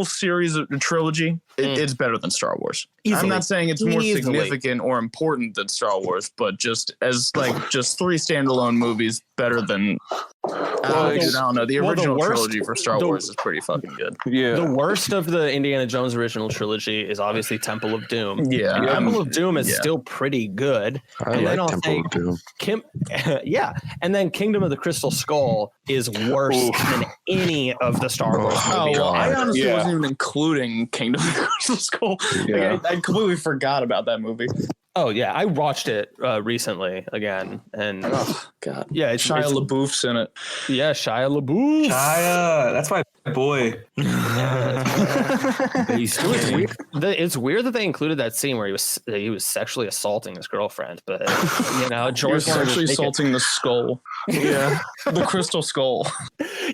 series of trilogy, it's better than Star Wars. Easily. I'm not saying it's more significant or important than Star Wars, but just as like just 3 standalone movies better than I don't know. The original trilogy for Star Wars is pretty fucking good. Yeah. The worst of the Indiana Jones original trilogy is obviously Temple of Doom. Yeah. Temple of Doom is still pretty good. I like Temple of Doom. And then Kingdom of the Crystal Skull is worse than any of the Star Wars movies. I honestly wasn't even including Kingdom of the Crystal Skull. Yeah. Like, I completely forgot about that movie. Oh yeah, I watched it recently again, and oh god, yeah, Shia LaBeouf's in it. Yeah, Shia LaBeouf. That's my boy. It's weird that they included that scene where he was sexually assaulting his girlfriend, but George was sexually assaulting the skull. Yeah, the crystal skull.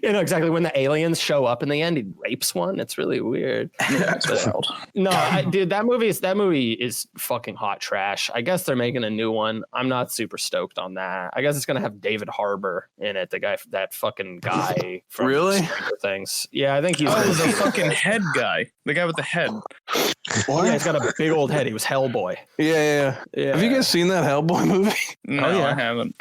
You know exactly when the aliens show up in the end, he rapes one. It's really weird. Dude, that movie is fucking hot trash. I guess they're making a new one. I'm not super stoked on that. I guess it's gonna have David Harbour in it, that fucking guy from Stranger Things. Yeah, I think he's the fucking head guy, the guy with the head. What? Yeah, he's got a big old head. He was Hellboy. Yeah. Have you guys seen that Hellboy movie? No, I haven't.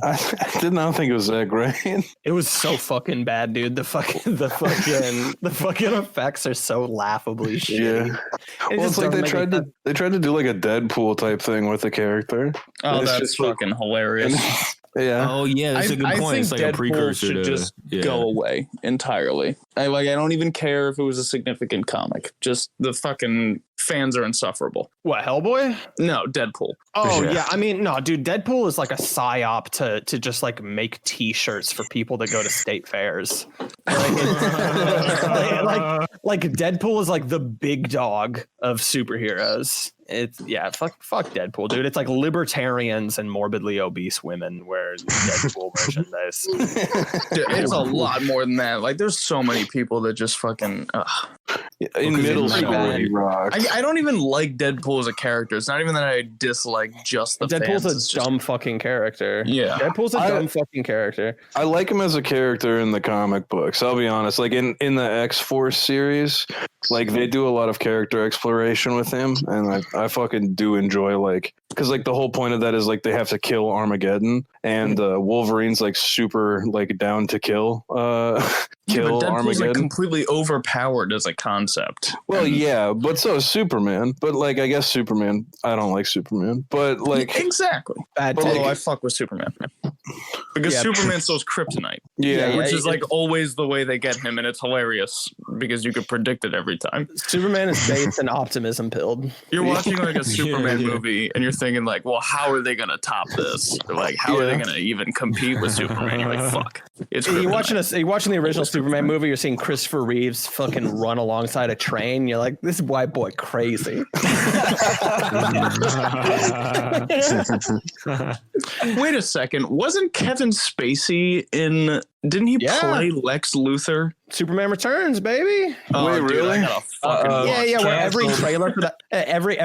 I did not think it was that great. It was so fucking bad, dude. The fucking effects are so laughably shitty. Yeah. Well, it's like they tried to do like a Deadpool type thing with the character. Oh, that's just fucking hilarious. Yeah. Oh yeah, that's a good point. It's like Deadpool a precursor should just go away entirely. I don't even care if it was a significant comic. Just the fucking fans are insufferable. What, Hellboy? No, Deadpool. Oh yeah. I mean, no, dude, Deadpool is like a psyop to just like make T-shirts for people to go to state fairs. Like Deadpool is like the big dog of superheroes. It's fuck Deadpool, dude. It's like libertarians and morbidly obese women wear Deadpool merchandise. Dude, it's a lot more than that. Like, there's so many people that just fucking in middle school. I don't even like Deadpool as a character. It's not even that I dislike just the Deadpool's fans. a dumb fucking character. Yeah, Deadpool's a dumb fucking character. I like him as a character in the comic books. I'll be honest. Like in the X-Force series, like they do a lot of character exploration with him, and I fucking do enjoy because like the whole point of that is like they have to kill Armageddon, and Wolverine's like super like down to kill but Deadpool's Armageddon. like completely overpowered as a concept. Well, yeah, but so is Superman. But like I guess Superman, I don't like Superman, but like exactly. Although I fuck with Superman because Superman sells kryptonite. Which is like always the way they get him, and it's hilarious because you could predict it every time. Superman is based in optimism pilled. You're watching like a Superman movie and you're thinking like, well, how are they gonna top this? Or, like, how are they gonna even compete with Superman? You're like, fuck. It's you're watching the original Superman movie, you're seeing Christopher Reeves fucking run alongside a train. You're like, this white boy crazy. Wait a second. Wasn't Kevin Spacey in didn't he play Lex Luthor? Superman Returns, baby. Oh, wait, dude, really? Where every trailer for that, every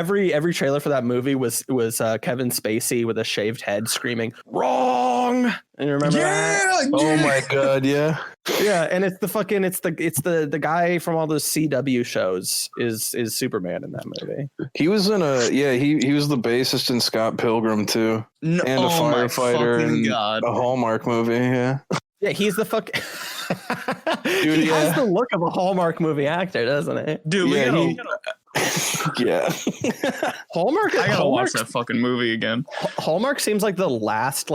trailer for that movie was Kevin Spacey with a shaved head screaming "wrong." And you remember that? Oh my god, yeah. Yeah, and it's the guy from all those CW shows is Superman in that movie. He was in he was the bassist in Scott Pilgrim too, and a firefighter in a Hallmark movie. Yeah, he's the fuck. Dude, he has the look of a Hallmark movie actor, doesn't he? Dude, yeah. Hallmark. I gotta watch that fucking movie again. Hallmark seems like the last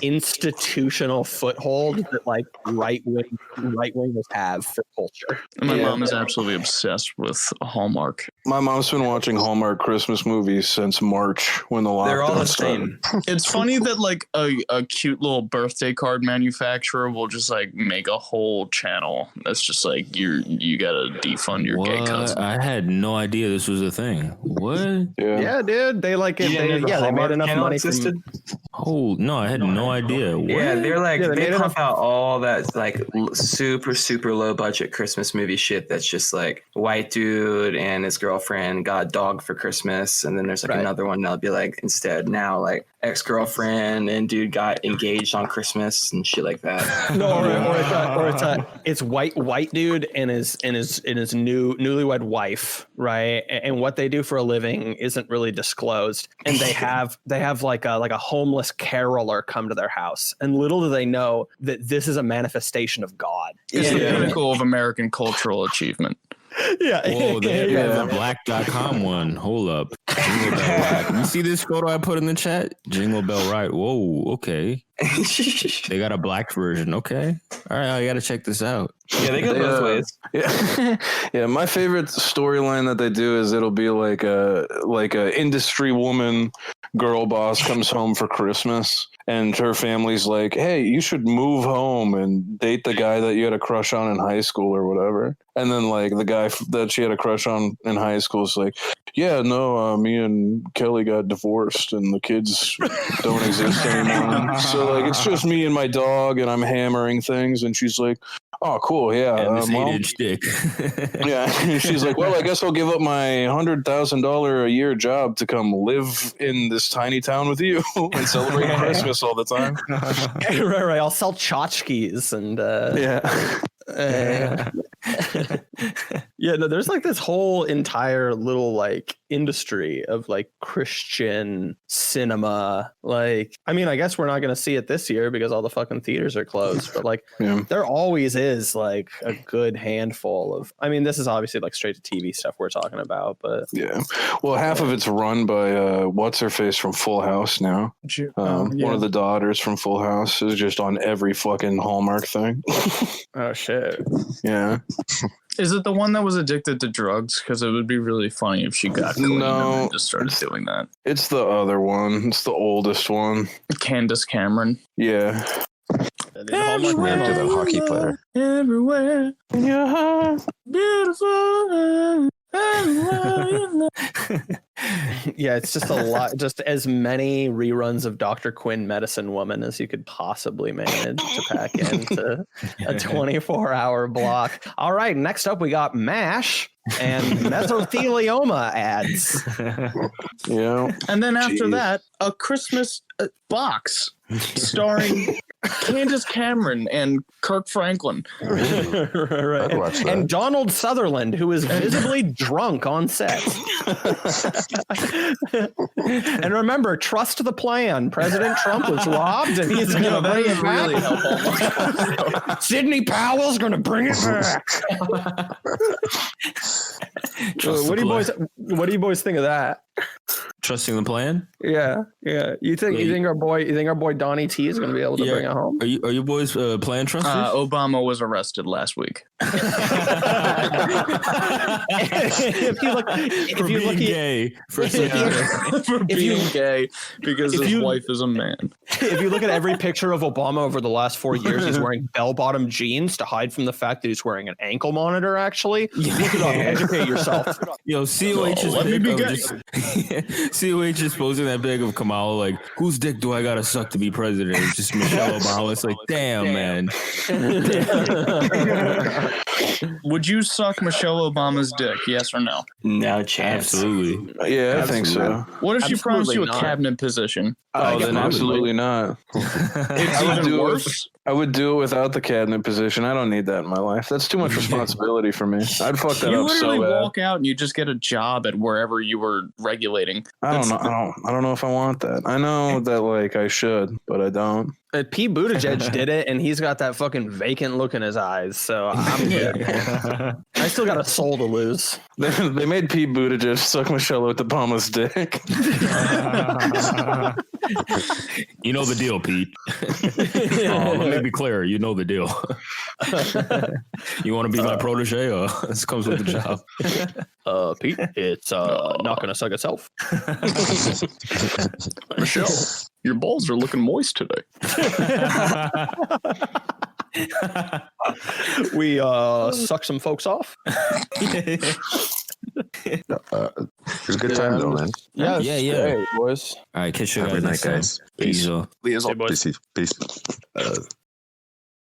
institutional foothold that like right wingers have for culture. My mom is absolutely obsessed with Hallmark. My mom's been watching Hallmark Christmas movies since March when the lockdown They're all the started. same. It's funny that like a cute little birthday card manufacturer will just like make a whole channel that's just like you gotta defund your gay cousin. I had no idea this was a thing. What? Yeah, dude. They like it. They made enough money. I had no idea. What? Yeah, they're like they pump out all that like super low budget Christmas movie shit that's just like white dude and his girlfriend got a dog for Christmas, and then there's like another one that'll be like instead now like ex-girlfriend and dude got engaged on Christmas and shit like that. It's white dude and his newlywed wife, right? And what they do for a living isn't really disclosed. And they have like a homeless caroler come to their house, and little do they know that this is a manifestation of God. It's the pinnacle of American cultural achievement. Yeah. Whoa, they have a black.com one. Hold up. Jingle Bell Ride. You see this photo I put in the chat? Jingle Bell Ride. Whoa, okay. They got a black version. Okay. All right, I got to check this out. Yeah, they go both ways. Yeah. Yeah, my favorite storyline that they do is it'll be like a industry woman girl boss comes home for Christmas and her family's like, hey, you should move home and date the guy that you had a crush on in high school or whatever. And then like the guy that she had a crush on in high school is like, yeah, no, me and Kelly got divorced and the kids don't exist anymore. So like it's just me and my dog and I'm hammering things. And she's like, oh, cool, yeah. And this 8-inch dick. Yeah, she's like, well, I guess I'll give up my $100,000 a year job to come live in this tiny town with you and celebrate Christmas all the time. right. I'll sell tchotchkes and yeah, no, there's like this whole entire little like industry of like Christian cinema. Like, I mean, I guess we're not going to see it this year because all the fucking theaters are closed, but like there always is like a good handful of, I mean, this is obviously like straight to TV stuff we're talking about, but yeah, well, half of it's run by what's her face from Full House now. One of the daughters from Full House is just on every fucking Hallmark thing. Oh shit. Yeah. Is it the one that was addicted to drugs? Because it would be really funny if she got clean and then just started doing that. It's the other one. It's the oldest one. Candace Cameron. Yeah. Married to the hockey player. Everywhere. Yeah. Beautiful. Yeah, it's just a lot, just as many reruns of Dr. Quinn Medicine Woman as you could possibly manage to pack into a 24-hour block. All right, next up we got MASH and mesothelioma ads. Yeah. And then after that, a Christmas box starring Candace Cameron and Kirk Franklin. Right. And Donald Sutherland, who is visibly drunk on set. And remember, trust the plan. President Trump was robbed and he's going to bring it back. Really helpful. Sidney Powell's going to bring it back. What do you boys think of that? Trusting the plan? Yeah. You think our boy Donnie T is going to be able to bring it home? Are you boys plan trusters? Obama was arrested last week. If you look gay, for being gay because his wife is a man. If you look at every picture of Obama over the last 4 years, he's wearing bell-bottom jeans to hide from the fact that he's wearing an ankle monitor. Actually, look it up. Educate yourself. Yo, COH is posting that big of Kamala like, whose dick do I gotta suck to be president? It's just Michelle Obama. It's like, damn, man. Would you suck Michelle Obama's dick? Yes or no? No chance. Absolutely. Yeah, I think so. What if she promised you a cabinet position? Then absolutely not. It's even worse. I would do it without the cabinet position. I don't need that in my life. That's too much responsibility for me. I'd fuck that you up so bad. You literally walk out and you just get a job at wherever you were regulating. I don't know. I don't know if I want that. I know that like I should, but I don't. Pete Buttigieg did it, and he's got that fucking vacant look in his eyes. So I'm good. I still got a soul to lose. They made Pete Buttigieg suck Michelle Obama's dick. You know the deal, Pete. Let me be clear. You know the deal. You want to be my protege, or this comes with the job? Pete, it's not going to suck itself. Michelle, your balls are looking moist today. We suck some folks off. It was a good time though, man. Yeah. Hey, boys. All right, catch you Have a guys good night, next time. guys. Peace. Peace. Hey, boys. Peace.